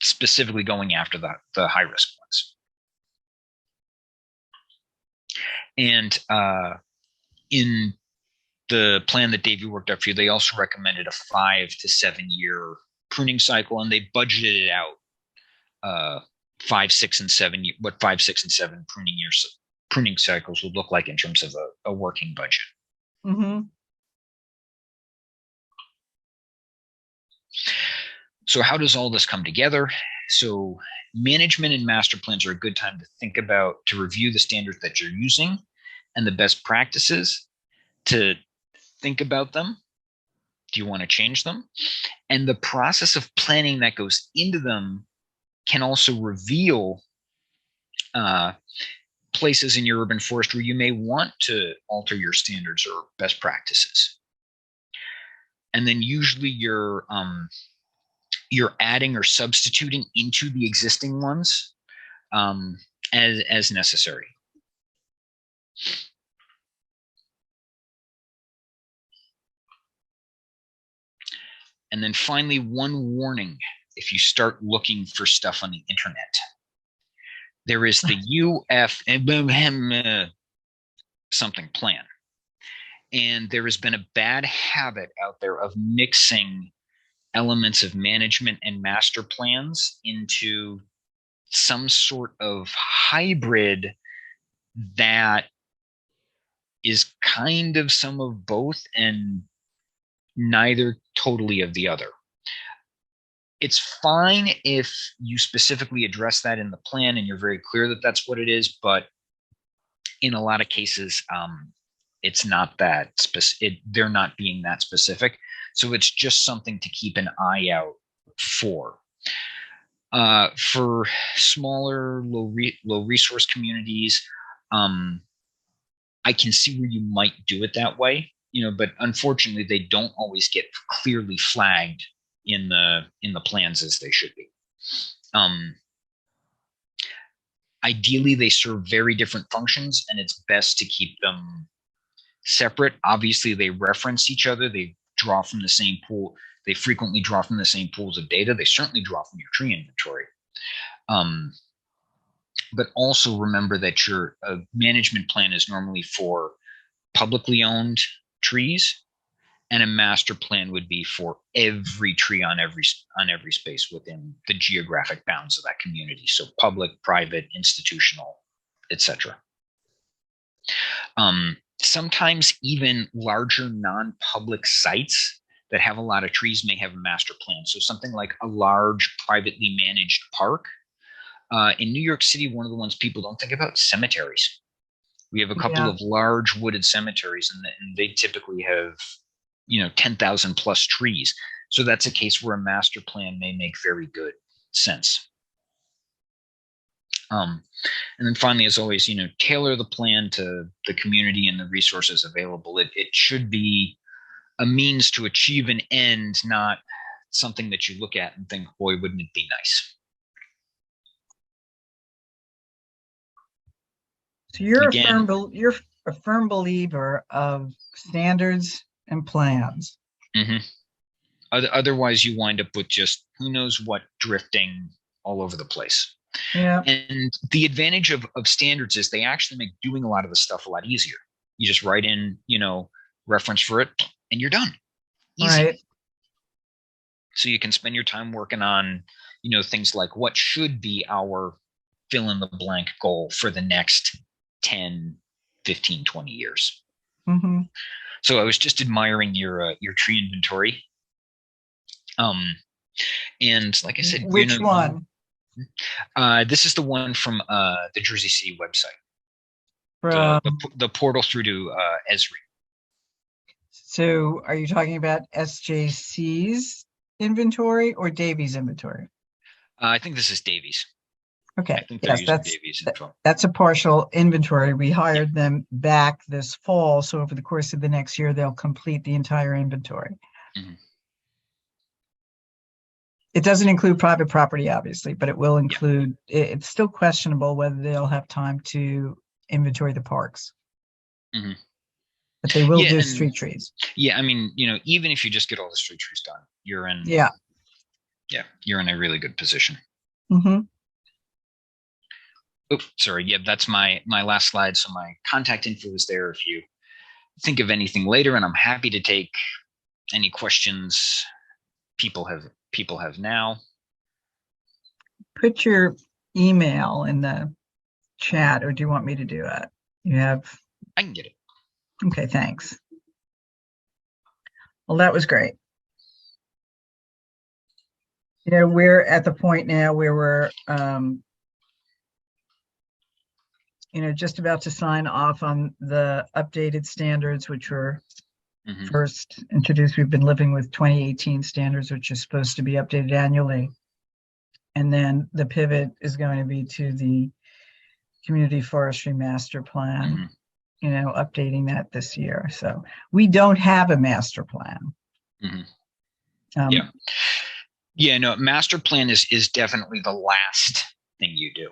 B: specifically going after the high-risk ones. And in the plan that Davey worked up for you, they also recommended a 5 to 7 year pruning cycle, and they budgeted it out 5, 6, and 7. What 5, 6, and 7 pruning cycles would look like in terms of a working budget. So how does all this come together? So management and master plans are a good time to review the standards that you're using and the best practices, to think about them. Do you want to change them? And the process of planning that goes into them can also reveal places in your urban forestry where you may want to alter your standards or best practices. And then usually you're adding or substituting into the existing ones as necessary. And then finally, one warning: if you start looking for stuff on the internet, there is the something plan. And there has been a bad habit out there of mixing elements of management and master plans into some sort of hybrid that is kind of some of both and neither totally of the other. It's fine if you specifically address that in the plan and you're very clear that that's what it is, but in a lot of cases, it's not that specific. They're not being that specific. So it's just something to keep an eye out for. For smaller, low resource communities, I can see where you might do it that way, but unfortunately they don't always get clearly flagged in the plans as they should be. Ideally, they serve very different functions, and it's best to keep them separate. Obviously, they reference each other. They draw from the same pool. They frequently draw from the same pools of data. They certainly draw from your tree inventory. But also remember that your management plan is normally for publicly owned trees, and a master plan would be for every tree on every space within the geographic bounds of that community. So public, private, institutional, etc. Sometimes even larger non-public sites that have a lot of trees may have a master plan. So something like a large privately managed park. In New York City, one of the ones people don't think about, cemeteries. We have a couple of large wooded cemeteries, and they typically have 10,000 plus trees. So that's a case where a master plan may make very good sense. And then finally, as always, tailor the plan to the community and the resources available. It should be a means to achieve an end, not something that you look at and think, boy, wouldn't it be nice.
A: So you're a firm believer of standards and plans.
B: Mm-hmm. Otherwise, you wind up with just who knows what drifting all over the place.
A: Yeah.
B: And the advantage of standards is they actually make doing a lot of the stuff a lot easier. You just write in, reference for it, and you're done. Easy.
A: Right.
B: So you can spend your time working on, things like what should be our fill in the blank goal for the next 10, 15, 20 years. And like I said,
A: Which one?
B: This is the one from the Jersey City website,
A: From,
B: the portal through to Esri.
A: so are you talking about SJC's inventory or Davies inventory?
B: I think this is Davies.
A: Okay,
B: I think they're
A: yes,
B: using Davies info.
A: that's a partial inventory. We hired them back this fall, so over the course of the next year, they'll complete the entire inventory.
B: Mm-hmm.
A: It doesn't include private property, obviously, but it will include, it's still questionable whether they'll have time to inventory the parks.
B: Mm-hmm.
A: But they will do street trees.
B: Yeah, I mean, even if you just get all the street trees done, you're in.
A: Yeah,
B: you're in a really good position.
A: Mm-hmm.
B: Oh, sorry. Yeah, that's my last slide. So my contact info is there if you think of anything later, and I'm happy to take any questions people have now.
A: Put your email in the chat, or do you want me to do it? You have.
B: I can get it.
A: Okay, thanks. Well, that was great. We're at the point now where we're, just about to sign off on the updated standards, which were first introduced. We've been living with 2018 standards, which are supposed to be updated annually. And then the pivot is going to be to the Community Forestry Master Plan, updating that this year. So we don't have a master plan.
B: No, master plan is definitely the last thing you do,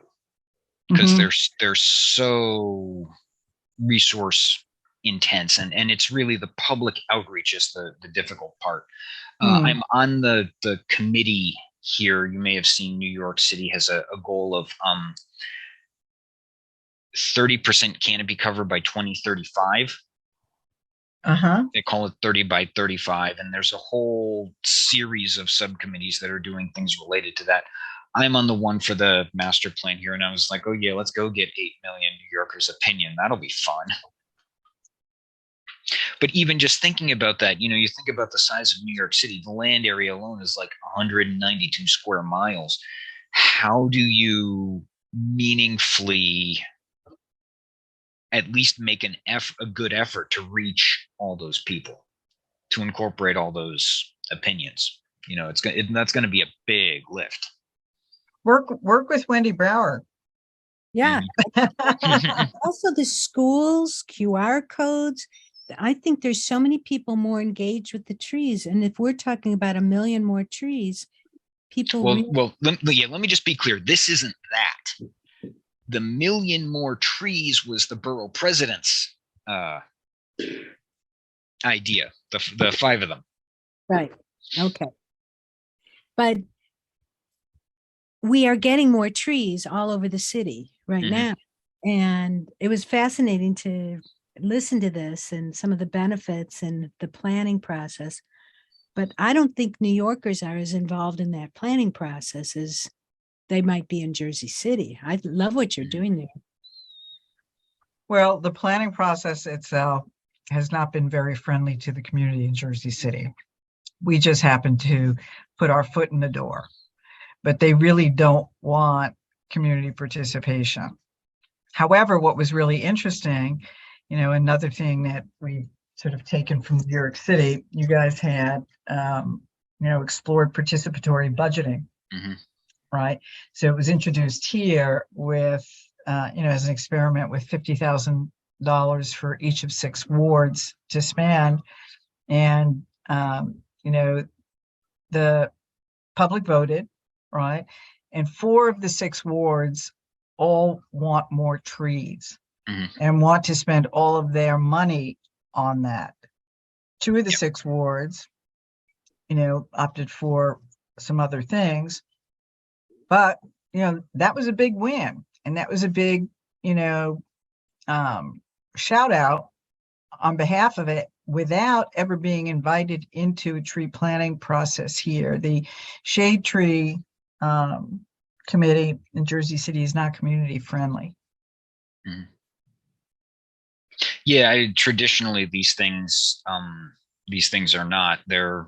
B: because they're so resource intense, and it's really the public outreach is the difficult part. I'm on the committee here. You may have seen New York City has a goal of 30% canopy cover by 2035. They call it 30 by 35, and there's a whole series of subcommittees that are doing things related to that. I'm on the one for the master plan here, and I was like, oh yeah, let's go get 8 million New Yorkers' opinion. That'll be fun. But even just thinking about that, you think about the size of New York City, the land area alone is like 192 square miles. How do you meaningfully at least make a good effort to reach all those people, to incorporate all those opinions? That's going to be a big lift.
A: Work with Wendy Brower.
C: Yeah. Also the schools, QR codes. I think there's so many people more engaged with the trees. And if we're talking about 1 million more trees, people.
B: Let me just be clear. This isn't that. The 1 million more trees was the borough president's idea, the 5 of them.
C: Right. Okay. But we are getting more trees all over the city right now. And it was fascinating to listen to this and some of the benefits and the planning process. But I don't think New Yorkers are as involved in that planning process as they might be in Jersey City. I love what you're doing there.
A: Well, the planning process itself has not been very friendly to the community in Jersey City. We just happen to put our foot in the door, but they really don't want community participation. However, what was really interesting, another thing that we've sort of taken from New York City, you guys had, explored participatory budgeting. Right. So it was introduced here with, as an experiment with $50,000 for each of 6 wards to spend. And, the public voted, right? And 4 of the 6 wards all want more trees and want to spend all of their money on that. 2 of the 6 wards, opted for some other things. But, that was a big win. And that was a big, shout out on behalf of it without ever being invited into a tree planting process here. The shade tree committee in Jersey City is not community friendly.
B: Yeah, traditionally these things are not. They're,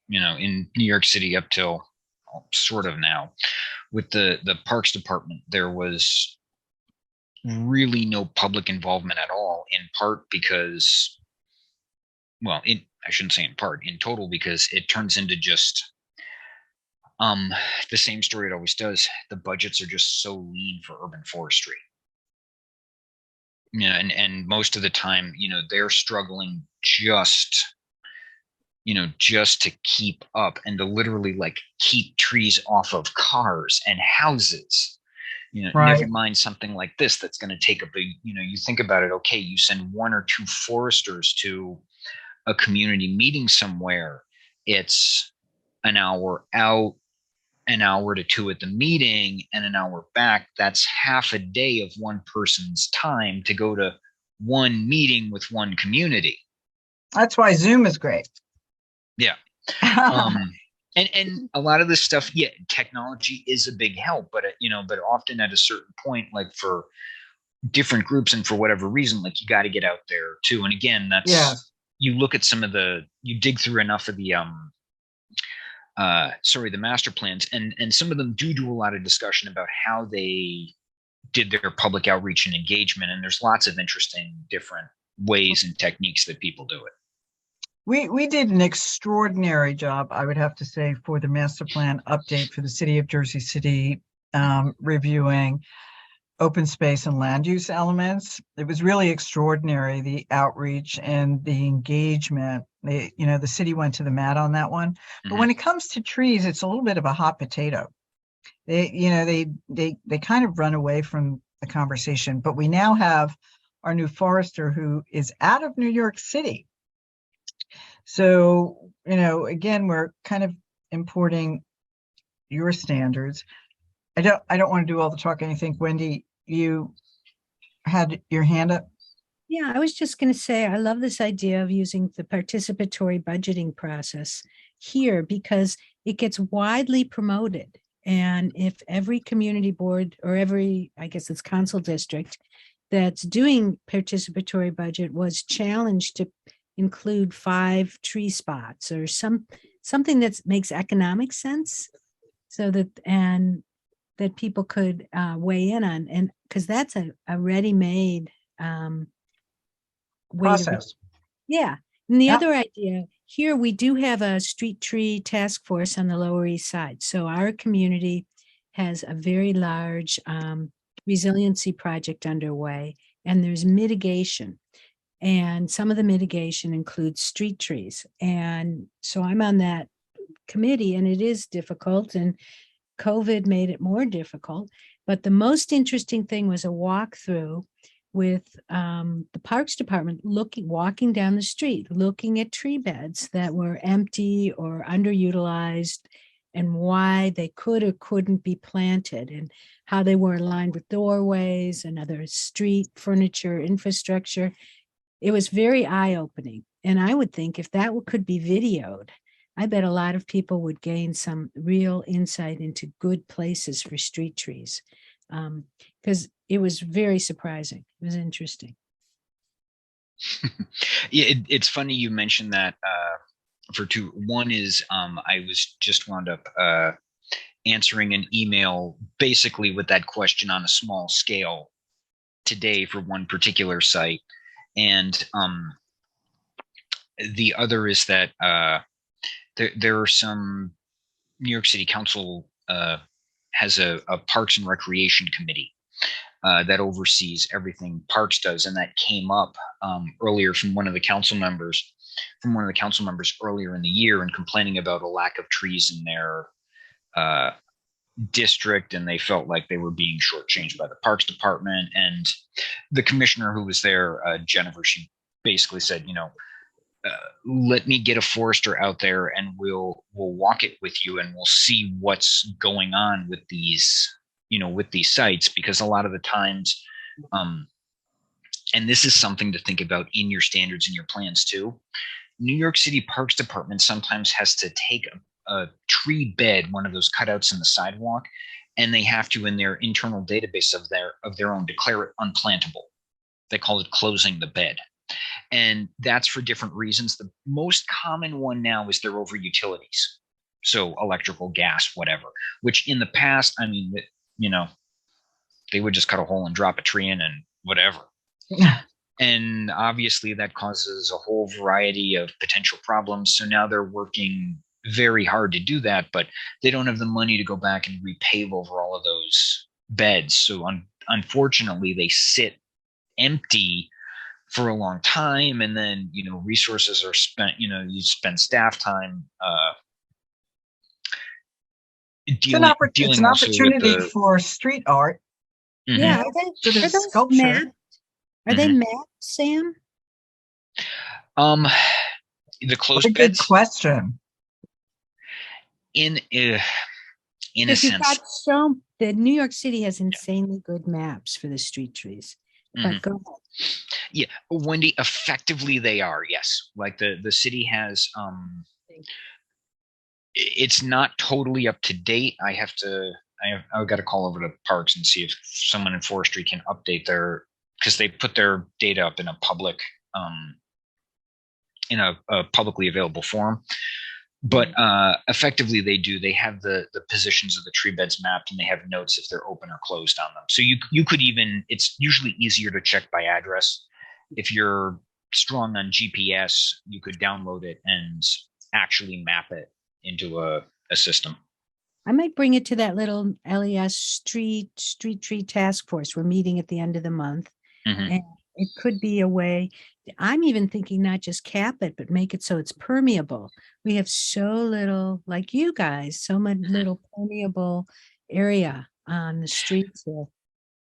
B: in New York City up till well, sort of now. With the Parks Department, there was really no public involvement at all, in part because, well, I shouldn't say in part, in total, because it turns into just the same story it always does. The budgets are just so lean for urban forestry. Yeah, and most of the time, they're struggling just to keep up and to literally like keep trees off of cars and houses.
A: Right.
B: Never mind something like this that's going to take a big, you think about it. Okay, you send 1 or 2 foresters to a community meeting somewhere. It's an hour out, an hour to 2 at the meeting, and an hour back. That's half a day of one person's time to go to one meeting with one community.
A: That's why Zoom is great.
B: Yeah. And a lot of this stuff, yeah, technology is a big help, but but often at a certain point, like for different groups and for whatever reason, like you got to get out there too. And again, that's you look at you dig through enough of the the master plans, and some of them do a lot of discussion about how they did their public outreach and engagement. And there's lots of interesting different ways and techniques that people do it.
A: We did an extraordinary job, I would have to say, for the master plan update for the city of Jersey City, reviewing open space and land use elements. It was really extraordinary, the outreach and the engagement. The city went to the mat on that one. But when it comes to trees, it's a little bit of a hot potato. They kind of run away from the conversation. But we now have our new forester who is out of New York City. So, again, we're kind of importing your standards. I don't want to do all the talking. I think, Wendy, you had your hand up.
C: Yeah, I was just going to say, I love this idea of using the participatory budgeting process here because it gets widely promoted. And if every community board or I guess it's council district that's doing participatory budget was challenged to include 5 tree spots or something that makes economic sense, so that people could weigh in on, and because that's a ready-made
A: Process.
C: Yeah. And the other idea here, we do have a street tree task force on the Lower East Side. So our community has a very large resiliency project underway, and there's mitigation. And some of the mitigation includes street trees. And so I'm on that committee, and it is difficult, and COVID made it more difficult. But the most interesting thing was a walkthrough with the Parks Department walking down the street, looking at tree beds that were empty or underutilized, and why they could or couldn't be planted, and how they were aligned with doorways and other street furniture infrastructure. It was very eye-opening. And I would think if that could be videoed, I bet a lot of people would gain some real insight into good places for street trees, because it was very surprising. It was interesting.
B: Yeah, it's funny you mentioned that for 2. One is I was just wound up answering an email basically with that question on a small scale today for one particular site. And the other is that there are some New York City Council has a Parks and Recreation Committee that oversees everything Parks does, and that came up earlier from one of the council members earlier in the year, and complaining about a lack of trees in their district, and they felt like they were being shortchanged by the Parks Department. And the commissioner who was there, Jennifer, she basically said, let me get a forester out there and we'll walk it with you, and we'll see what's going on with these sites, because a lot of the times, and this is something to think about in your standards and your plans too, New York City Parks Department sometimes has to take a tree bed, one of those cutouts in the sidewalk, and they have to, in their internal database of their own, declare it unplantable. They call it closing the bed. And that's for different reasons. The most common one now is they're over utilities. So electrical, gas, whatever, which in the past, I mean, they would just cut a hole and drop a tree in and whatever. And obviously that causes a whole variety of potential problems. So now they're working very hard to do that, but they don't have the money to go back and repave over all of those beds. So unfortunately, they sit empty for a long time. And then, resources are spent, you spend staff time
A: it's an opportunity for street art.
C: Mm-hmm. Yeah, are those
A: sculpture.
C: Mapped? Are they mapped, Sam?
B: The closed
A: what a
B: beds.
A: Good question.
B: In a sense,
C: the New York City has insanely good maps for the street trees. But go ahead.
B: Yeah, Wendy, effectively they are, yes. Like the city has it's not totally up to date. I've got to call over to Parks and see if someone in Forestry can update because they put their data up in a public in a publicly available form. But effectively they do. They have the positions of the tree beds mapped, and they have notes if they're open or closed on them. So you could even, it's usually easier to check by address. If you're strong on GPS, you could download it and actually map it into a system.
C: I might bring it to that little LES street tree task force. We're meeting at the end of the month. And it could be a way. I'm even thinking not just cap it, but make it so it's permeable. We have so little, like you guys, so much little permeable area on the streets here.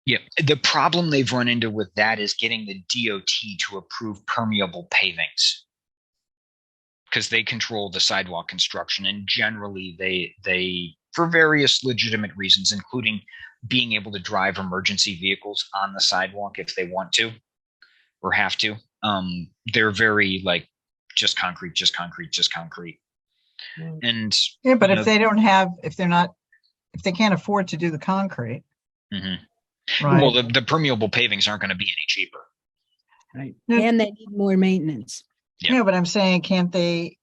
B: Yeah. The problem they've run into with that is getting the DOT to approve permeable pavings, because they control the sidewalk construction. And generally they, for various legitimate reasons, including being able to drive emergency vehicles on the sidewalk if they want to or have to, they're very like just concrete. And
A: yeah, but if they can't afford to do the concrete, right?
B: Well, the permeable pavings aren't going to be any cheaper,
C: right? And they need more maintenance.
A: Yeah, but I'm saying, can't they?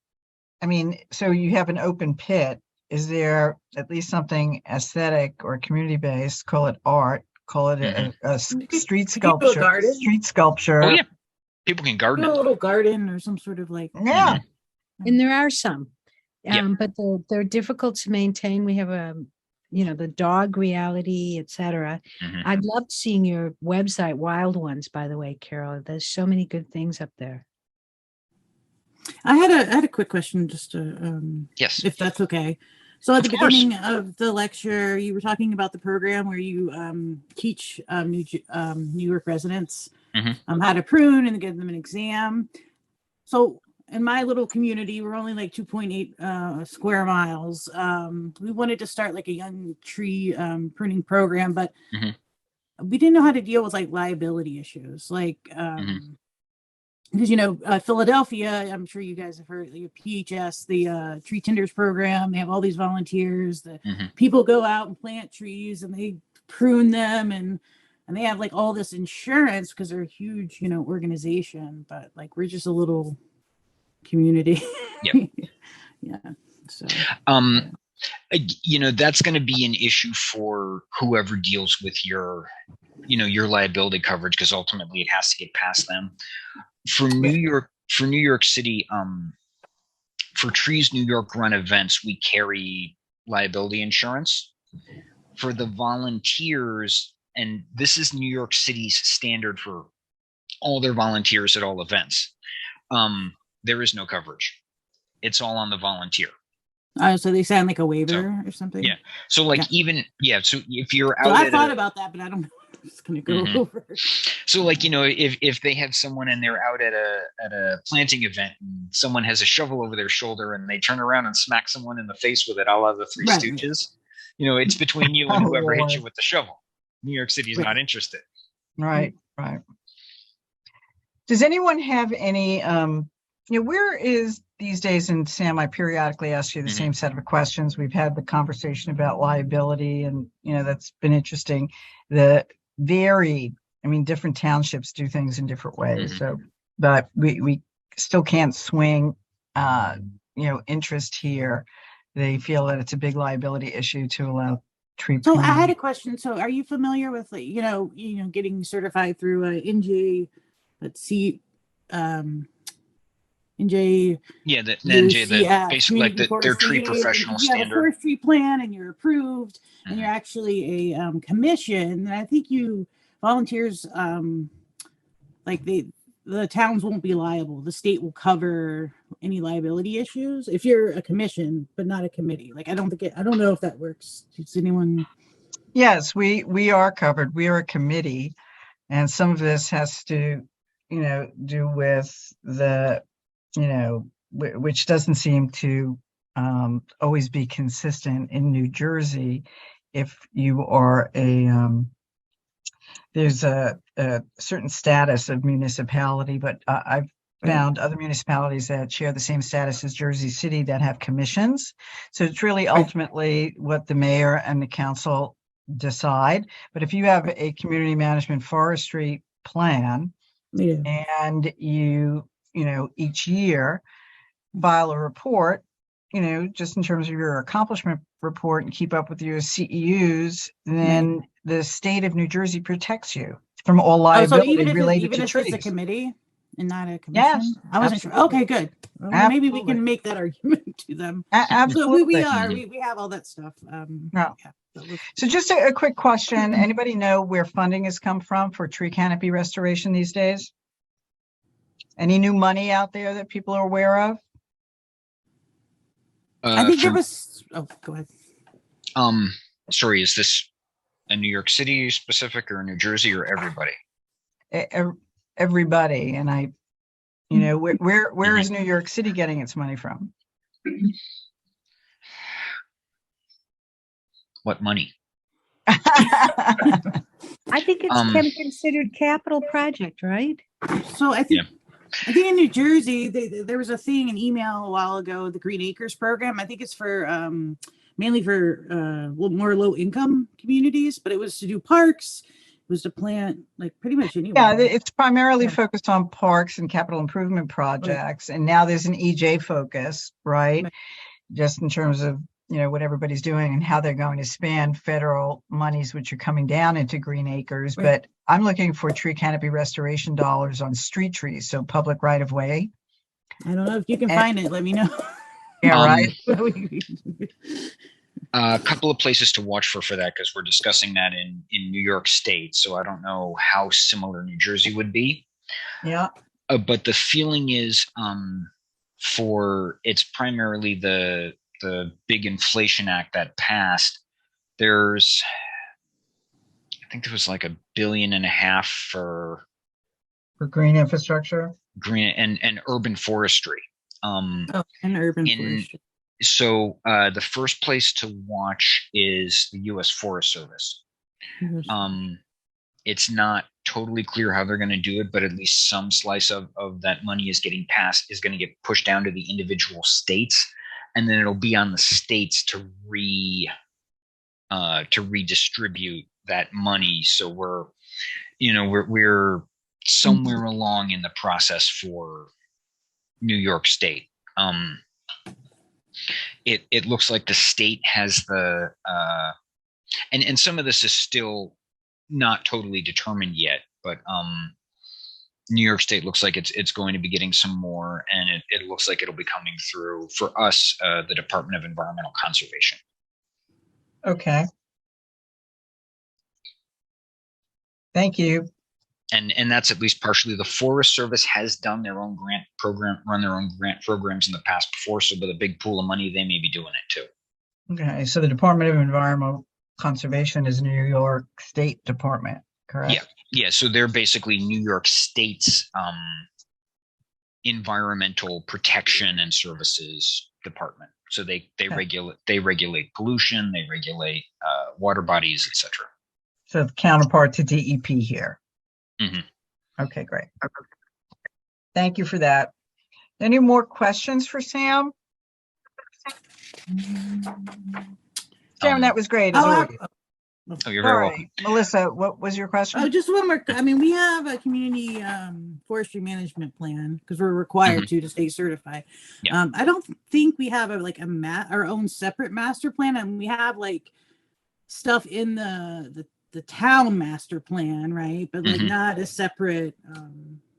A: I mean, so you have an open pit. Is there at least something aesthetic or community based? Call it art. Call it a street sculpture. Street sculpture.
B: Oh yeah, people can garden.
D: A little garden or some sort of like.
A: Yeah,
C: and there are some, but they're difficult to maintain. We have the dog reality, etc. I'd love seeing your website, Wild Ones. By the way, Carol, there's so many good things up there.
D: I had a quick question, just to,
B: yes,
D: if that's okay. So at the beginning of the lecture, you were talking about the program where you teach New York residents how to prune and give them an exam. So in my little community, we're only like 2.8 square miles. We wanted to start like a young tree pruning program, but we didn't know how to deal with like liability issues, like because Philadelphia, I'm sure you guys have heard the PHS, the Tree Tenders program. They have all these volunteers that people go out and plant trees and they prune them, and they have like all this insurance because they're a huge organization, but like we're just a little community. Yeah. So
B: that's going to be an issue for whoever deals with your liability coverage, because ultimately it has to get past them. For New York City, for Trees New York run events, we carry liability insurance. For the volunteers, and this is New York City's standard for all their volunteers at all events, there is no coverage. It's all on the volunteer.
D: So they sign like a waiver or something?
B: Yeah. So so if you're out,
D: so I thought about that, but I don't know. I'm just gonna go over.
B: So if they have someone and they're out at a planting event and someone has a shovel over their shoulder and they turn around and smack someone in the face with it, a la the Three Stooges, it's between you and whoever hit you with the shovel. New York City is not interested.
A: Right. Does anyone have any where is these days, and Sam, I periodically ask you the same set of questions. We've had the conversation about liability, and that's been interesting. The different townships do things in different ways. So, but we still can't swing interest here. they feel that it's a big liability issue to allow tree.
D: So I had
A: pruning.
D: a question. So are you familiar with, like, getting certified through NJ, let's see, NJ,
B: Yeah, the NJ, the
D: UCF,
B: basically like
D: Community
B: their
D: Forestry.
B: tree professional
D: You have a
B: standard.
D: forestry plan and you're approved, and
B: Mhm.
D: you're actually a commission. And I think you volunteers, like the towns won't be liable. The state will cover any liability issues if you're a commission, but not a committee. Like, I don't know if that works. Does anyone?
A: Yes, we are covered. We are a committee, and some of this has to, do with the, which doesn't seem to always be consistent in New Jersey. If you are there's a certain status of municipality, but I've found other municipalities that share the same status as Jersey City that have commissions. So it's really ultimately what the mayor and the council decide. But if you have a community management forestry plan, and you each year file a report, just in terms of your accomplishment report, and keep up with your CEUs, then the state of New Jersey protects you from all liability related to trees.
D: It's a committee and not a commission?
A: Yes,
D: I wasn't sure. Okay, good. Well, maybe we can make that argument to them.
A: Absolutely.
D: So we have all that stuff.
A: Yeah. So just a quick question. Anybody know where funding has come from for tree canopy restoration these days? Any new money out there that people are aware of?
D: I think there was. Oh, go ahead.
B: Sorry, is this a New York City specific or New Jersey or everybody?
A: Everybody, and where is New York City getting its money from?
B: What money?
C: I think it's considered capital project, right?
D: So I think. Yeah. I think in New Jersey, there was a thing, an email a while ago, the Green Acres program. I think it's for mainly for more low income communities, but it was to do parks. It was to plant like pretty much anywhere.
A: Yeah, it's primarily focused on parks and capital improvement projects. Right. And now there's an EJ focus, right? Just in terms of, what everybody's doing and how they're going to span federal monies, which are coming down into Green Acres. Right. But I'm looking for tree canopy restoration dollars on street trees, so public right of way.
D: I don't know if you can find it. Let me know.
A: Yeah, right.
B: A couple of places to watch for that, because we're discussing that in New York State. So I don't know how similar New Jersey would be.
A: Yeah.
B: But the feeling is it's primarily the big inflation act that passed. There's, I think there was like $1.5 billion for
A: green infrastructure,
B: green and urban forestry.
D: And urban forestry.
B: So the first place to watch is the U.S. Forest Service. Mm-hmm. It's not totally clear how they're going to do it, but at least some slice of that money is going to get pushed down to the individual states, and then it'll be on the states to redistribute that money. So we're somewhere along in the process for New York State. It looks like the state has the and some of this is still not totally determined yet, but New York State looks like it's going to be getting some more, and it looks like it'll be coming through for us, the Department of Environmental Conservation.
A: Okay. Thank you.
B: And that's at least partially. The Forest Service has done their own grant program, run their own grant programs in the past before. So with a big pool of money, they may be doing it too.
A: Okay. So the Department of Environmental Conservation is New York State Department, correct?
B: Yeah. Yeah. So they're basically New York State's environmental protection and services department. So they regulate pollution, they regulate water bodies, etc.
A: So the counterpart to DEP here.
B: Mm-hmm.
A: Okay, great. Thank you for that. Any more questions for Sam? Sam, that was great.
B: Oh, you're
A: All
B: very
A: right,
B: welcome.
A: Melissa, what was your question?
D: Oh, just one more. I mean, we have a community forestry management plan because we're required to stay certified.
B: Yeah.
D: I don't think we have our own separate master plan, and we have like stuff in the town master plan, right? But like not a separate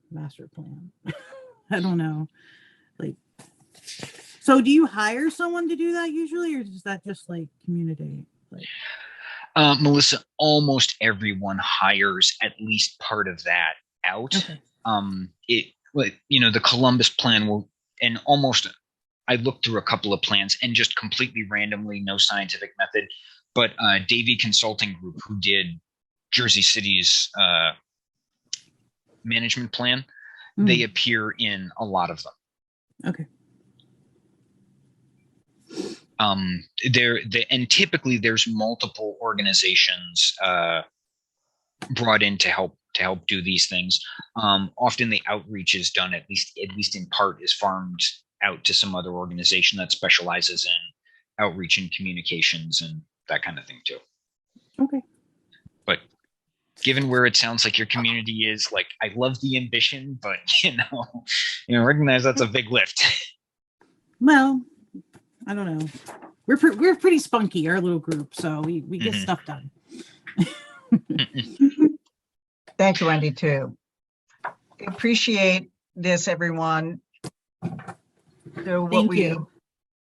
D: master plan. I don't know. Like, so do you hire someone to do that usually, or is that just like community? Like,
B: Melissa, almost everyone hires at least part of that out.
D: okay.
B: The Columbus plan will, and almost, I looked through a couple of plans and just completely randomly, no scientific method, but Davy Consulting Group, who did Jersey City's management plan, they appear in a lot of them.
D: Okay.
B: And typically there's multiple organizations brought in to help do these things. Often the outreach is done at least in part is farmed out to some other organization that specializes in outreach and communications and that kind of thing too.
D: Okay.
B: But given where it sounds like your community is, like, I love the ambition, but recognize that's a big lift.
D: Well, I don't know. We're pretty spunky, our little group, so we get stuff done.
A: Thank you, Wendy, too. Appreciate this, everyone. So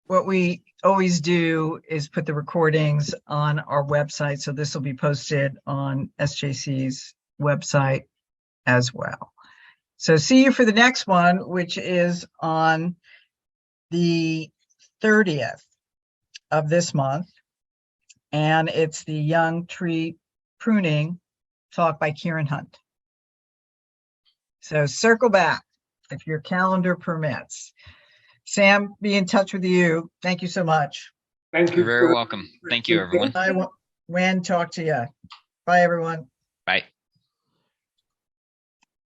A: what we always do is put the recordings on our website. So this will be posted on SJC's website as well. So see you for the next one, which is on the 30th of this month. And it's the Young Tree Pruning talk by Kieran Hunt. So circle back if your calendar permits. Sam, be in touch with you. Thank you so much.
E: Thank you.
B: You're very welcome. Thank you, everyone.
A: Wen, talk to you. Bye, everyone.